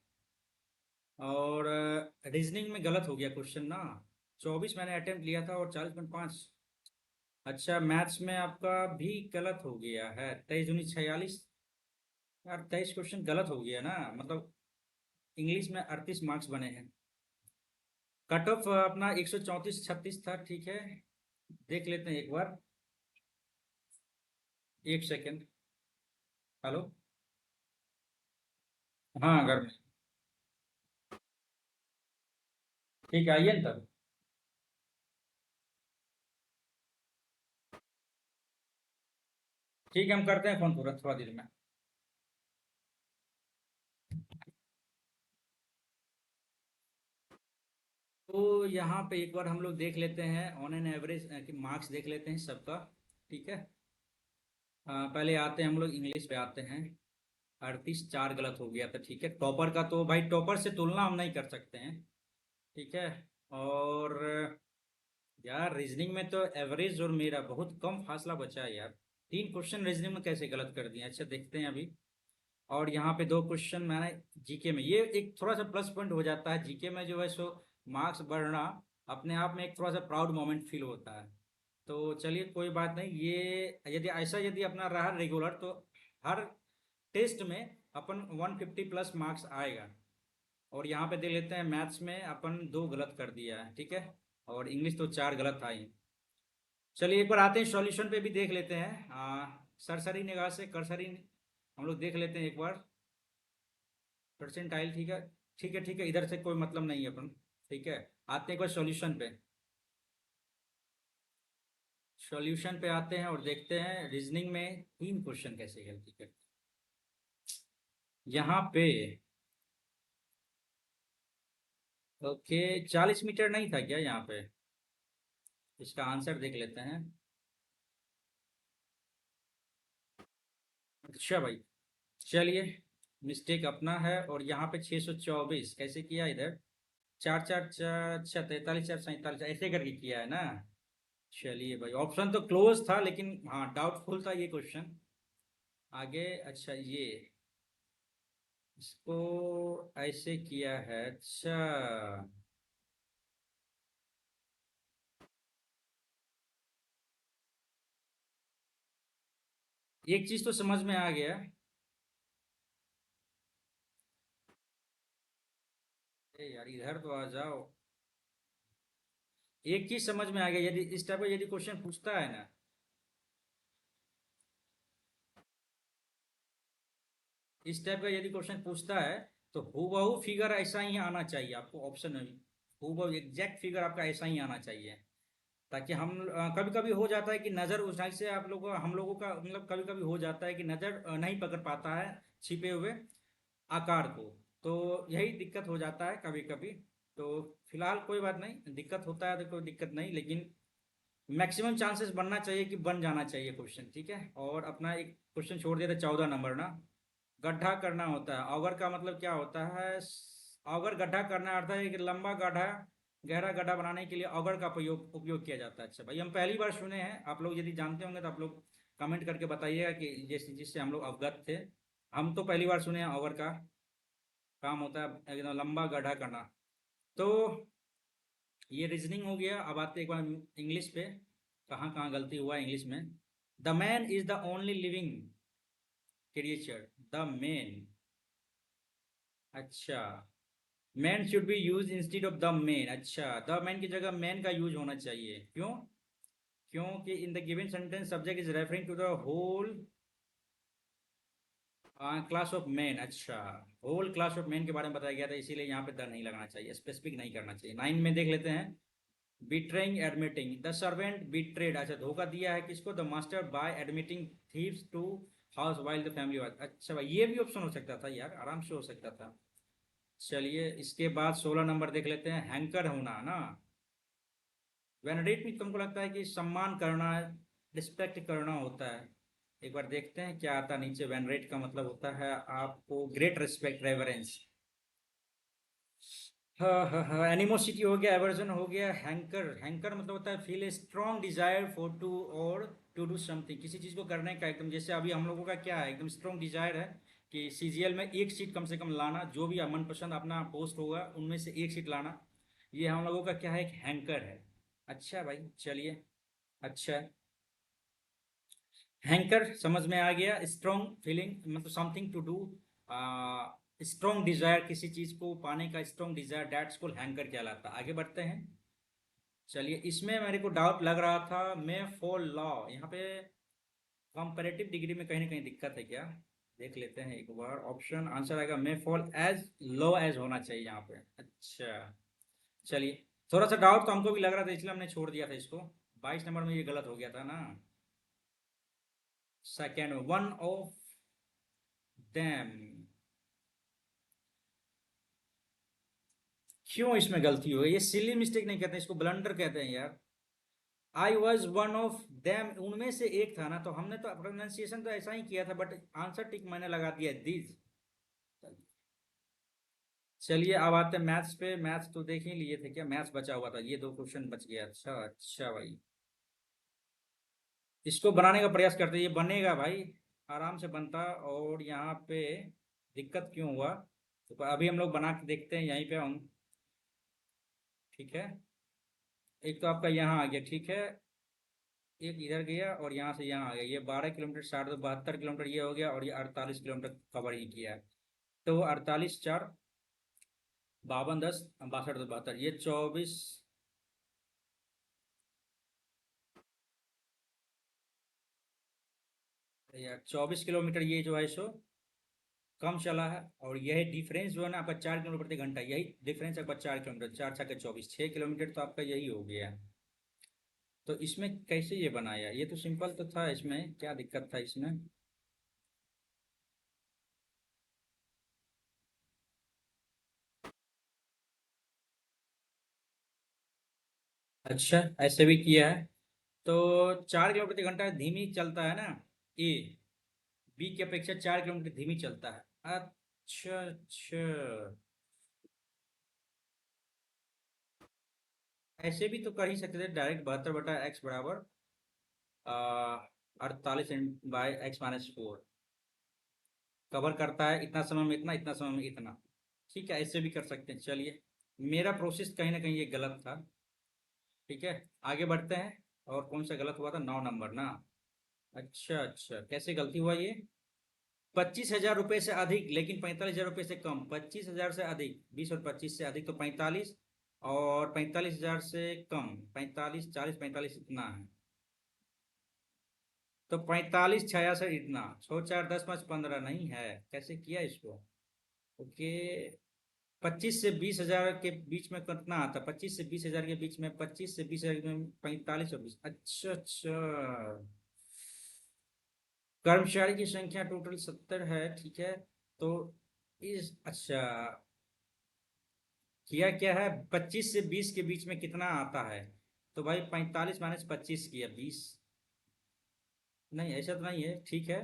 और रीजनिंग में गलत हो गया क्वेश्चन ना, 24 मैंने अटेम्प्ट लिया था और 40.5। अच्छा मैथ्स में आपका भी गलत हो गया है, 23 दूनी 46, यार 23 क्वेश्चन गलत हो गया ना, मतलब इंग्लिश में 38 मार्क्स बने हैं। कट ऑफ अपना 134 36 था, ठीक है। देख लेते हैं एक बार, एक सेकेंड। हेलो, हाँ घर में। ठीक है, आइए ना तब। ठीक है, हम करते हैं फोन तुरंत थोड़ा देर में। तो यहाँ पे एक बार हम लोग देख लेते हैं ऑन एन एवरेज कि मार्क्स देख लेते हैं सबका। ठीक है। पहले आते हैं हम लोग इंग्लिश पे आते हैं। 38, 4 गलत हो गया था। ठीक है, टॉपर का तो भाई टॉपर से तुलना हम नहीं कर सकते हैं। ठीक है। और यार रीजनिंग में तो एवरेज और मेरा बहुत कम फासला बचा है यार। 3 क्वेश्चन रीजनिंग में कैसे गलत कर दिए, अच्छा देखते हैं अभी। और यहाँ पे 2 क्वेश्चन मैंने जीके में, ये एक थोड़ा सा प्लस पॉइंट हो जाता है जीके में जो है सो मार्क्स बढ़ना अपने आप में एक थोड़ा सा प्राउड मोमेंट फील होता है। तो चलिए कोई बात नहीं, ये यदि ऐसा यदि अपना रहा रेगुलर तो हर टेस्ट में अपन 150 प्लस मार्क्स आएगा। और यहाँ पे देख लेते हैं मैथ्स में अपन 2 गलत कर दिया है। ठीक है। और इंग्लिश तो 4 गलत आई। चलिए एक बार आते हैं सॉल्यूशन पे भी देख लेते हैं सरसरी निगाह से करसरी हम लोग देख लेते हैं एक बार। परसेंटाइल ठीक है। ठीक है ठीक है, इधर से कोई मतलब नहीं है अपन। ठीक है। आते हैं एक बार सॉल्यूशन पे। सॉल्यूशन पे आते हैं और देखते हैं रीजनिंग में 3 क्वेश्चन कैसे गलती करते हैं यहाँ पे। ओके, 40 मीटर नहीं था क्या यहाँ पे? इसका आंसर देख लेते हैं। अच्छा भाई, चलिए मिस्टेक अपना है। और यहाँ पे 624 कैसे किया इधर? चार चार चार, अच्छा 43, 4, 47 ऐसे करके किया है ना। चलिए भाई, ऑप्शन तो क्लोज था लेकिन हाँ डाउटफुल था ये क्वेश्चन। आगे अच्छा ये, इसको ऐसे किया है अच्छा। एक चीज तो समझ में आ गया। ए यार इधर तो आ जाओ। एक चीज समझ में आ गया, यदि इस टाइप का यदि क्वेश्चन पूछता है ना, इस टाइप का यदि क्वेश्चन पूछता है तो हूबहू फिगर ऐसा ही आना चाहिए आपको ऑप्शन में। हूबहू एग्जैक्ट फिगर आपका ऐसा ही आना चाहिए। ताकि हम कभी कभी हो जाता है कि नज़र ऊंचाई से आप लोगों हम लोगों का मतलब कभी कभी हो जाता है कि नज़र नहीं पकड़ पाता है छिपे हुए आकार को। तो यही दिक्कत हो जाता है कभी कभी। तो फिलहाल कोई बात नहीं, दिक्कत होता है तो कोई दिक्कत नहीं, लेकिन मैक्सिमम चांसेस बनना चाहिए कि बन जाना चाहिए क्वेश्चन। ठीक है। और अपना एक क्वेश्चन छोड़ दिया था 14 नंबर ना, गड्ढा करना होता है। ऑगर का मतलब क्या होता है? ऑगर गड्ढा करना अर्थ है कि लंबा गड्ढा, गहरा गड्ढा बनाने के लिए ऑगर का उपयोग उपयोग किया जाता है। अच्छा भाई, हम पहली बार सुने हैं, आप लोग यदि जानते होंगे तो आप लोग कमेंट करके बताइएगा कि जिससे हम लोग अवगत थे। हम तो पहली बार सुने हैं ऑगर का काम होता है एकदम लंबा गड्ढा करना। तो ये रीजनिंग हो गया। अब आते एक बार इंग्लिश पे, कहाँ कहाँ गलती हुआ इंग्लिश में। The man is the only living creature. The man, अच्छा man should be use instead of the men. अच्छा, द मैन की जगह मैन का यूज होना चाहिए, क्यों? क्योंकि in the given sentence subject is referring to the whole class of man. अच्छा, होल क्लास ऑफ मैन के बारे में बताया गया था, इसीलिए यहाँ पे द नहीं लगाना चाहिए, स्पेसिफिक नहीं करना चाहिए। 9 में देख लेते हैं। Betraying admitting, the servant betrayed, अच्छा धोखा दिया है किसको? The master by admitting thieves to house while the family was. अच्छा भाई, ये भी ऑप्शन हो सकता था यार, आराम से हो सकता था। चलिए इसके बाद 16 नंबर देख लेते हैं। हैंकर होना ना, वेनरेट में तुमको लगता है कि सम्मान करना, रिस्पेक्ट करना होता है। एक बार देखते हैं क्या आता है नीचे। वेनरेट का मतलब होता है आपको ग्रेट रिस्पेक्ट, रेवरेंस। हाँ हाँ हाँ, एनिमोसिटी हो गया, एवर्जन हो गया। हैंकर, हैंकर मतलब होता है feel a strong desire for to or to do something, किसी चीज को करने का एकदम, जैसे अभी हम लोगों का क्या है, एकदम स्ट्रॉन्ग डिजायर है कि सीजीएल में एक सीट कम से कम लाना, जो भी मनपसंद अपना पोस्ट होगा उनमें से एक सीट लाना। ये हम लोगों का क्या है, एक हैंकर है। अच्छा भाई चलिए, अच्छा हैंकर समझ में आ गया। स्ट्रॉन्ग फीलिंग मतलब something to do, strong desire, किसी चीज को पाने का strong desire, that's called hanker कहलाता है। आगे बढ़ते हैं। चलिए इसमें मेरे को डाउट लग रहा था, मैं फॉर लॉ यहाँ पे कंपैरेटिव डिग्री में कहीं ना कहीं दिक्कत है क्या? देख लेते हैं एक बार। ऑप्शन आंसर आएगा मे फॉल एज लो एज होना चाहिए यहाँ पे। अच्छा चलिए, थोड़ा सा डाउट तो हमको भी लग रहा था, इसलिए हमने छोड़ दिया था इसको। 22 नंबर में ये गलत हो गया था ना। सेकेंड, वन ऑफ देम, क्यों इसमें गलती हो गई? ये सिली मिस्टेक नहीं कहते, इसको ब्लंडर कहते हैं यार। I was one of them, उनमें से एक था ना, तो हमने तो प्रोनाउंसिएशन तो ऐसा ही किया था, बट आंसर टिक मैंने लगा दिया दिस। चलिए अब आते हैं मैथ्स पे। मैथ्स तो देख ही लिए थे, क्या मैथ्स बचा हुआ था? ये दो क्वेश्चन बच गया। अच्छा अच्छा भाई, इसको बनाने का प्रयास करते हैं, ये बनेगा भाई, आराम से बनता। और यहाँ पे दिक्कत क्यों हुआ, तो अभी हम लोग बना के देखते हैं यहीं पे हम। ठीक है, एक तो आपका यहाँ आ गया, ठीक है, एक इधर गया और यहाँ से यहाँ आ गया, ये 12 किलोमीटर, 60 तो 72 किलोमीटर ये हो गया, और ये 48 किलोमीटर कवर ही किया है। तो 48 4 52 10 62 तो 72, ये 24, या 24 किलोमीटर ये जो है सो कम चला है। और यही डिफरेंस जो है ना आपका 4 किलोमीटर प्रति घंटा, यही डिफरेंस आपका 4 किलोमीटर, 4 6 24, 6 किलोमीटर तो आपका यही हो गया। तो इसमें कैसे ये बनाया? ये तो सिंपल तो था, इसमें क्या दिक्कत था इसमें? अच्छा, ऐसे भी किया है। तो 4 किलोमीटर प्रति घंटा धीमी चलता है ना, ए बी की अपेक्षा 4 किलोमीटर धीमी चलता है। अच्छा अच्छा, ऐसे भी तो कर ही सकते थे डायरेक्ट, 72/x बराबर 48 बाई x-4 कवर करता है इतना समय में इतना, इतना समय में इतना। ठीक है, ऐसे भी कर सकते हैं। चलिए, मेरा प्रोसेस कहीं ना कहीं ये गलत था। ठीक है, आगे बढ़ते हैं। और कौन सा गलत हुआ था? 9 नंबर ना। अच्छा अच्छा, कैसे गलती हुआ ये? 25,000 रुपये से अधिक लेकिन 45,000 रुपये से कम। 25,000 से अधिक 20, और 25 से अधिक तो 45, और 45,000 से कम 45, 40 45 इतना है। तो 45 66 इतना, 6 4 10 5 15 नहीं है। कैसे किया इसको? ओके, 25 से 20 हजार के बीच में कितना आता? 25 से 20 हजार के बीच में, 25 से 20 हजार में 45 और 20। अच्छा अच्छा, कर्मचारी की संख्या टोटल 70 है, ठीक है। तो इस, अच्छा, किया क्या है, 25 से 20 के बीच में कितना आता है? तो भाई 45 - 25 किया 20। नहीं, ऐसा तो नहीं है, ठीक है।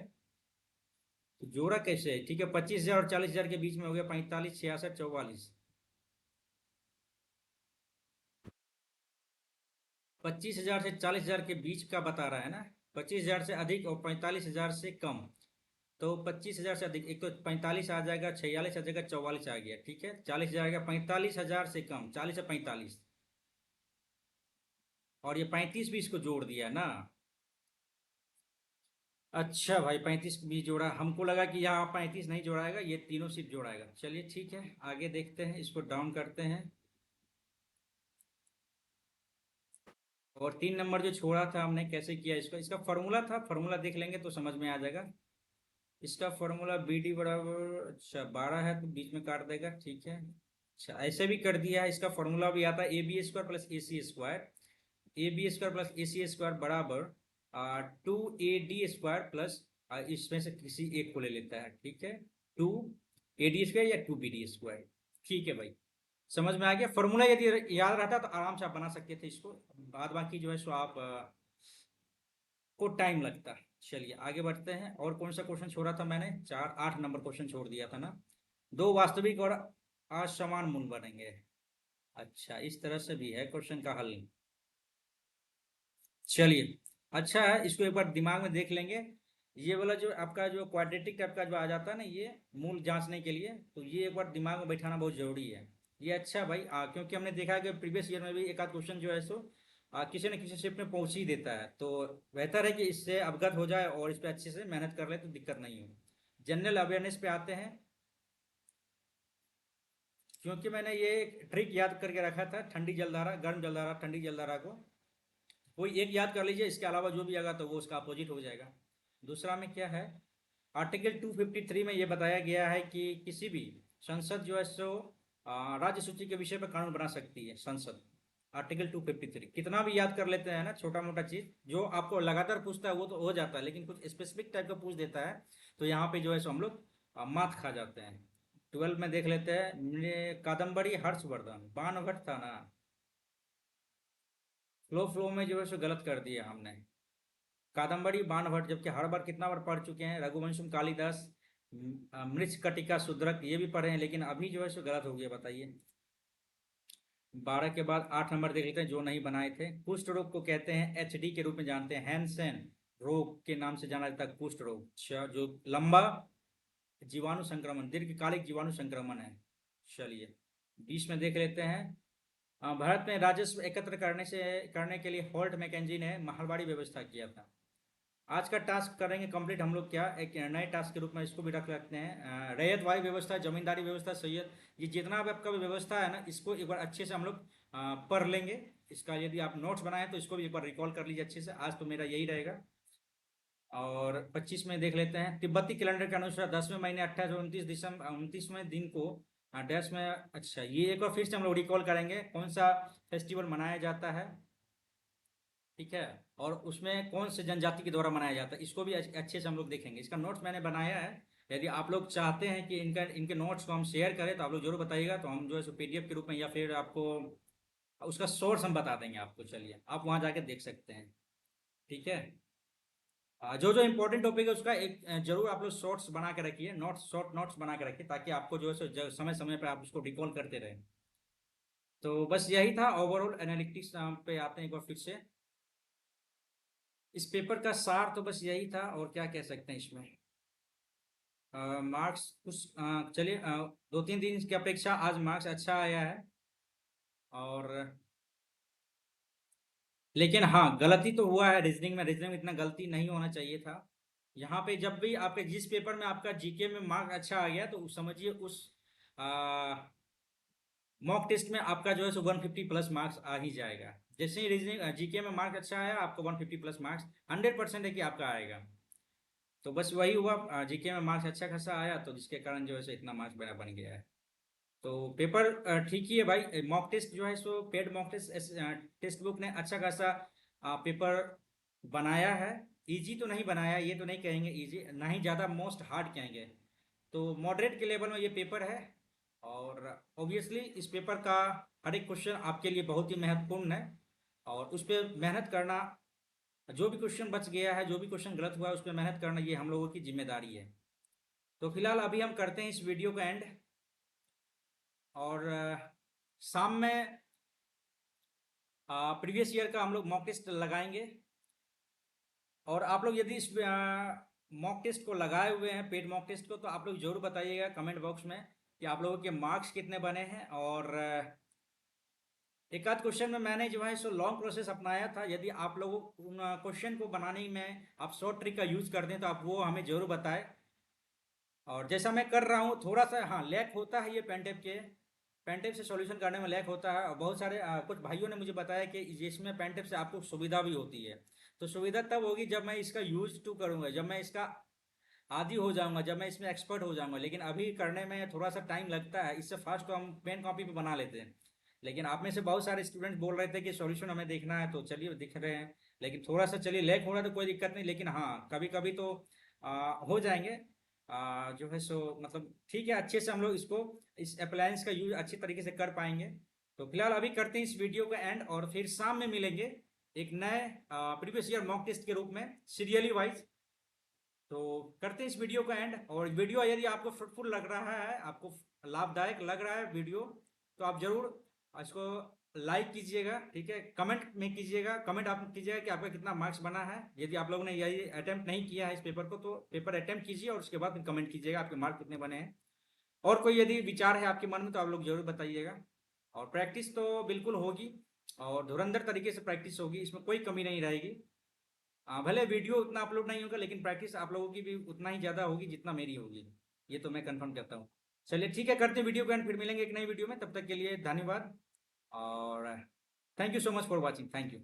तो जोड़ा कैसे है? ठीक है, 25,000 और 40,000 के बीच में हो गया 45 66 44। 25,000 से 40,000 के बीच का बता रहा है ना, 25,000 से अधिक और 45,000 से कम। तो 25,000 से अधिक, एक तो 45 आ जाएगा, 46 आ जाएगा, 44 आ गया, ठीक है, 40 जाएगा, 45,000 से कम, 40 से 45, और ये 35 भी इसको जोड़ दिया ना। अच्छा भाई, 35 भी जोड़ा, हमको लगा कि यहाँ 35 नहीं जोड़ाएगा, ये तीनों सिर्फ जोड़ाएगा। चलिए ठीक है, आगे देखते हैं, इसको डाउन करते हैं। और 3 नंबर जो छोड़ा था हमने, कैसे किया इसका? इसका फॉर्मूला था, फॉर्मूला देख लेंगे तो समझ में आ जाएगा। इसका फॉर्मूला बी डी बराबर, अच्छा 12 है तो बीच में काट देगा, ठीक है। अच्छा, ऐसे भी कर दिया है। इसका फॉर्मूला भी आता है A B square plus A C square, A B square plus A C square बराबर 2 AD स्क्वायर प्लस, इसमें से किसी एक को ले लेता है, ठीक है, 2 AD स्क्वायर या 2 BD स्क्वायर। ठीक है भाई, समझ में आ गया। फॉर्मूला यदि याद रहता तो आराम से आप बना सकते थे इसको, बाद बाकी जो है सो आप को टाइम लगता है। चलिए आगे बढ़ते हैं। और कौन सा क्वेश्चन छोड़ा था मैंने? 8 नंबर क्वेश्चन छोड़ दिया था ना। दो वास्तविक और असमान मूल बनेंगे। अच्छा, इस तरह से भी है क्वेश्चन का हल। चलिए, अच्छा है, इसको एक बार दिमाग में देख लेंगे। ये वाला जो आपका जो क्वाड्रेटिक टाइप का जो आ जाता है ना, ये मूल जांचने के लिए, तो ये एक बार दिमाग में बैठाना बहुत जरूरी है। ये अच्छा भाई, क्योंकि हमने देखा है कि प्रीवियस ईयर में भी एक आध क्वेश्चन जो है सो किसी न किसी शिफ्ट में पहुंच ही देता है। तो बेहतर है कि इससे अवगत हो जाए और इस पर अच्छे से मेहनत कर ले तो दिक्कत नहीं हो। जनरल अवेयरनेस पे आते हैं। क्योंकि मैंने ये एक ट्रिक याद करके रखा था, ठंडी जलधारा गर्म जलधारा ठंडी जलधारा को कोई एक याद कर लीजिए, इसके अलावा जो भी आएगा तो वो उसका अपोजिट हो जाएगा। दूसरा में क्या है, आर्टिकल 253 में ये बताया गया है कि किसी भी संसद जो है सो राज्य सूची के विषय पर कानून बना सकती है संसद। आर्टिकल 253 कितना भी याद कर लेते हैं ना, छोटा मोटा चीज जो आपको लगातार पूछता है वो तो हो जाता है, लेकिन कुछ स्पेसिफिक टाइप का पूछ देता है तो यहाँ पे जो है सो हम लोग मात खा जाते हैं। 12 में देख लेते हैं, कादम्बरी हर्षवर्धन बाणभट्ट था ना, फ्लो में जो है सो गलत कर दिया हमने। कादम्बरी बाणभट्ट, जबकि हर बार कितना बार पढ़ चुके हैं, रघुवंशम कालिदास, मृच्छकटिका शूद्रक ये भी पढ़े हैं, लेकिन अभी जो है सो गलत हो गया, बताइए। 12 के बाद 8 नंबर देख लेते हैं, जो नहीं बनाए थे। कुष्ठ रोग को कहते हैं एचडी के रूप में जानते हैं, हैंसेन रोग के नाम से जाना जाता है कुष्ठ रोग। अच्छा, जो लंबा जीवाणु संक्रमण, दीर्घकालिक जीवाणु संक्रमण है। चलिए 20 में देख लेते हैं, भारत में राजस्व एकत्र करने के लिए होल्ट मैकेंजी ने महलबाड़ी व्यवस्था किया था। आज का टास्क करेंगे कंप्लीट हम लोग, क्या एक नए टास्क के रूप में इसको भी रख सकते हैं, रैयत वाही व्यवस्था, जमींदारी व्यवस्था, सैयद, ये जितना भी आपका भी व्यवस्था है ना, इसको एक बार अच्छे से हम लोग पढ़ लेंगे। इसका यदि आप नोट्स बनाए तो इसको भी एक बार रिकॉल कर लीजिए अच्छे से, आज तो मेरा यही रहेगा। और 25 में देख लेते हैं, तिब्बती कैलेंडर के अनुसार 10वें महीने 28 दिसंबर 29वें दिन को डैश में, अच्छा ये एक बार फिर से हम लोग रिकॉल करेंगे कौन सा फेस्टिवल मनाया जाता है, ठीक है, और उसमें कौन से जनजाति के द्वारा मनाया जाता है, इसको भी अच्छे से हम लोग देखेंगे। इसका नोट्स मैंने बनाया है, यदि आप लोग चाहते हैं कि इनके नोट्स को हम शेयर करें तो आप लोग जरूर बताइएगा, तो हम जो है सो पीडीएफ के रूप में या फिर आपको उसका सोर्स हम बता देंगे आपको, चलिए आप वहाँ जाके देख सकते हैं, ठीक है। जो जो इंपॉर्टेंट टॉपिक है उसका एक जरूर आप लोग शॉर्ट्स बना के रखिए, शॉर्ट नोट्स बना के रखिए, ताकि आपको जो है सो समय समय पर आप उसको रिकॉल करते रहें। तो बस यही था, ओवरऑल एनालिटिक्स पे आते हैं एक बार फिर से। इस पेपर का सार तो बस यही था, और क्या कह सकते हैं इसमें। मार्क्स कुछ चलिए 2-3 दिन की अपेक्षा आज मार्क्स अच्छा आया है, और लेकिन हाँ गलती तो हुआ है रीजनिंग में, रीजनिंग में इतना गलती नहीं होना चाहिए था। यहाँ पे जब भी आपके जिस पेपर में आपका जीके में मार्क अच्छा आ गया तो समझिए उस मॉक टेस्ट में आपका जो है सो 150 प्लस मार्क्स आ ही जाएगा। जैसे ही रीजनिंग जीके में मार्क अच्छा आया, आपको 150 प्लस मार्क्स 100% है कि आपका आएगा। तो बस वही हुआ, जीके में मार्क्स अच्छा खासा आया, तो जिसके कारण जो है सो इतना मार्क्स मेरा बन गया है। तो पेपर ठीक ही है भाई, मॉक टेस्ट जो है सो paid mock test textbook ने अच्छा खासा पेपर बनाया है। इजी तो नहीं बनाया, ये तो नहीं कहेंगे इजी, ना ही ज़्यादा मोस्ट हार्ड कहेंगे, तो मॉडरेट के लेवल में ये पेपर है। और ऑब्वियसली इस पेपर का हर एक क्वेश्चन आपके लिए बहुत ही महत्वपूर्ण है, और उस पर मेहनत करना, जो भी क्वेश्चन बच गया है, जो भी क्वेश्चन गलत हुआ है उस पर मेहनत करना, ये हम लोगों की जिम्मेदारी है। तो फिलहाल अभी हम करते हैं इस वीडियो का एंड, और शाम में प्रीवियस ईयर का हम लोग मॉक टेस्ट लगाएंगे। और आप लोग यदि इस मॉक टेस्ट को लगाए हुए हैं, पेड मॉक टेस्ट को, तो आप लोग जरूर बताइएगा कमेंट बॉक्स में कि आप लोगों के मार्क्स कितने बने हैं। और एक आध क्वेश्चन में मैंने जो है सो लॉन्ग प्रोसेस अपनाया था, यदि आप लोगों उन क्वेश्चन को बनाने में आप शॉर्ट ट्रिक का यूज़ कर दें तो आप वो हमें जरूर बताएं। और जैसा मैं कर रहा हूँ थोड़ा सा, हाँ लैक होता है ये पेन टैब से सॉल्यूशन करने में लैक होता है, और बहुत सारे कुछ भाइयों ने मुझे बताया कि इसमें पेन टैब से आपको सुविधा भी होती है। तो सुविधा तब होगी जब मैं इसका यूज टू करूँगा, जब मैं इसका आदी हो जाऊंगा, जब मैं इसमें एक्सपर्ट हो जाऊंगा, लेकिन अभी करने में थोड़ा सा टाइम लगता है। इससे फास्ट तो हम पेन कॉपी पे बना लेते हैं, लेकिन आप में से बहुत सारे स्टूडेंट बोल रहे थे कि सॉल्यूशन हमें देखना है, तो चलिए दिख रहे हैं, लेकिन थोड़ा सा चलिए लैक हो रहा है तो कोई दिक्कत नहीं, लेकिन हाँ कभी कभी तो हो जाएंगे, जो है सो मतलब ठीक है, अच्छे से हम लोग इसको इस अप्लायंस का यूज अच्छी तरीके से कर पाएंगे। तो फिलहाल अभी करते हैं इस वीडियो का एंड, और फिर शाम में मिलेंगे एक नए प्रीवियस ईयर मॉक टेस्ट के रूप में सीरियली वाइज। तो करते हैं इस वीडियो का एंड, और वीडियो यदि आपको फ्रूटफुल लग रहा है, आपको लाभदायक लग रहा है वीडियो, तो आप जरूर इसको लाइक कीजिएगा, ठीक है, कमेंट में कीजिएगा, कमेंट आप कीजिएगा कि आपका कितना मार्क्स बना है। यदि आप लोगों ने यही अटेम्प्ट नहीं किया है इस पेपर को, तो पेपर अटेम्प्ट कीजिए और उसके बाद फिर कमेंट कीजिएगा आपके मार्क्स कितने बने हैं। और कोई यदि विचार है आपके मन में तो आप लोग जरूर बताइएगा। और प्रैक्टिस तो बिल्कुल होगी, और धुरंधर तरीके से प्रैक्टिस होगी, इसमें कोई कमी नहीं रहेगी। भले वीडियो उतना अपलोड नहीं होगा, लेकिन प्रैक्टिस आप लोगों की भी उतना ही ज़्यादा होगी जितना मेरी होगी, ये तो मैं कंफर्म करता हूँ। चलिए ठीक है, करते वीडियो को एंड, फिर मिलेंगे एक नई वीडियो में, तब तक के लिए धन्यवाद, और thank you so much for watching, thank you.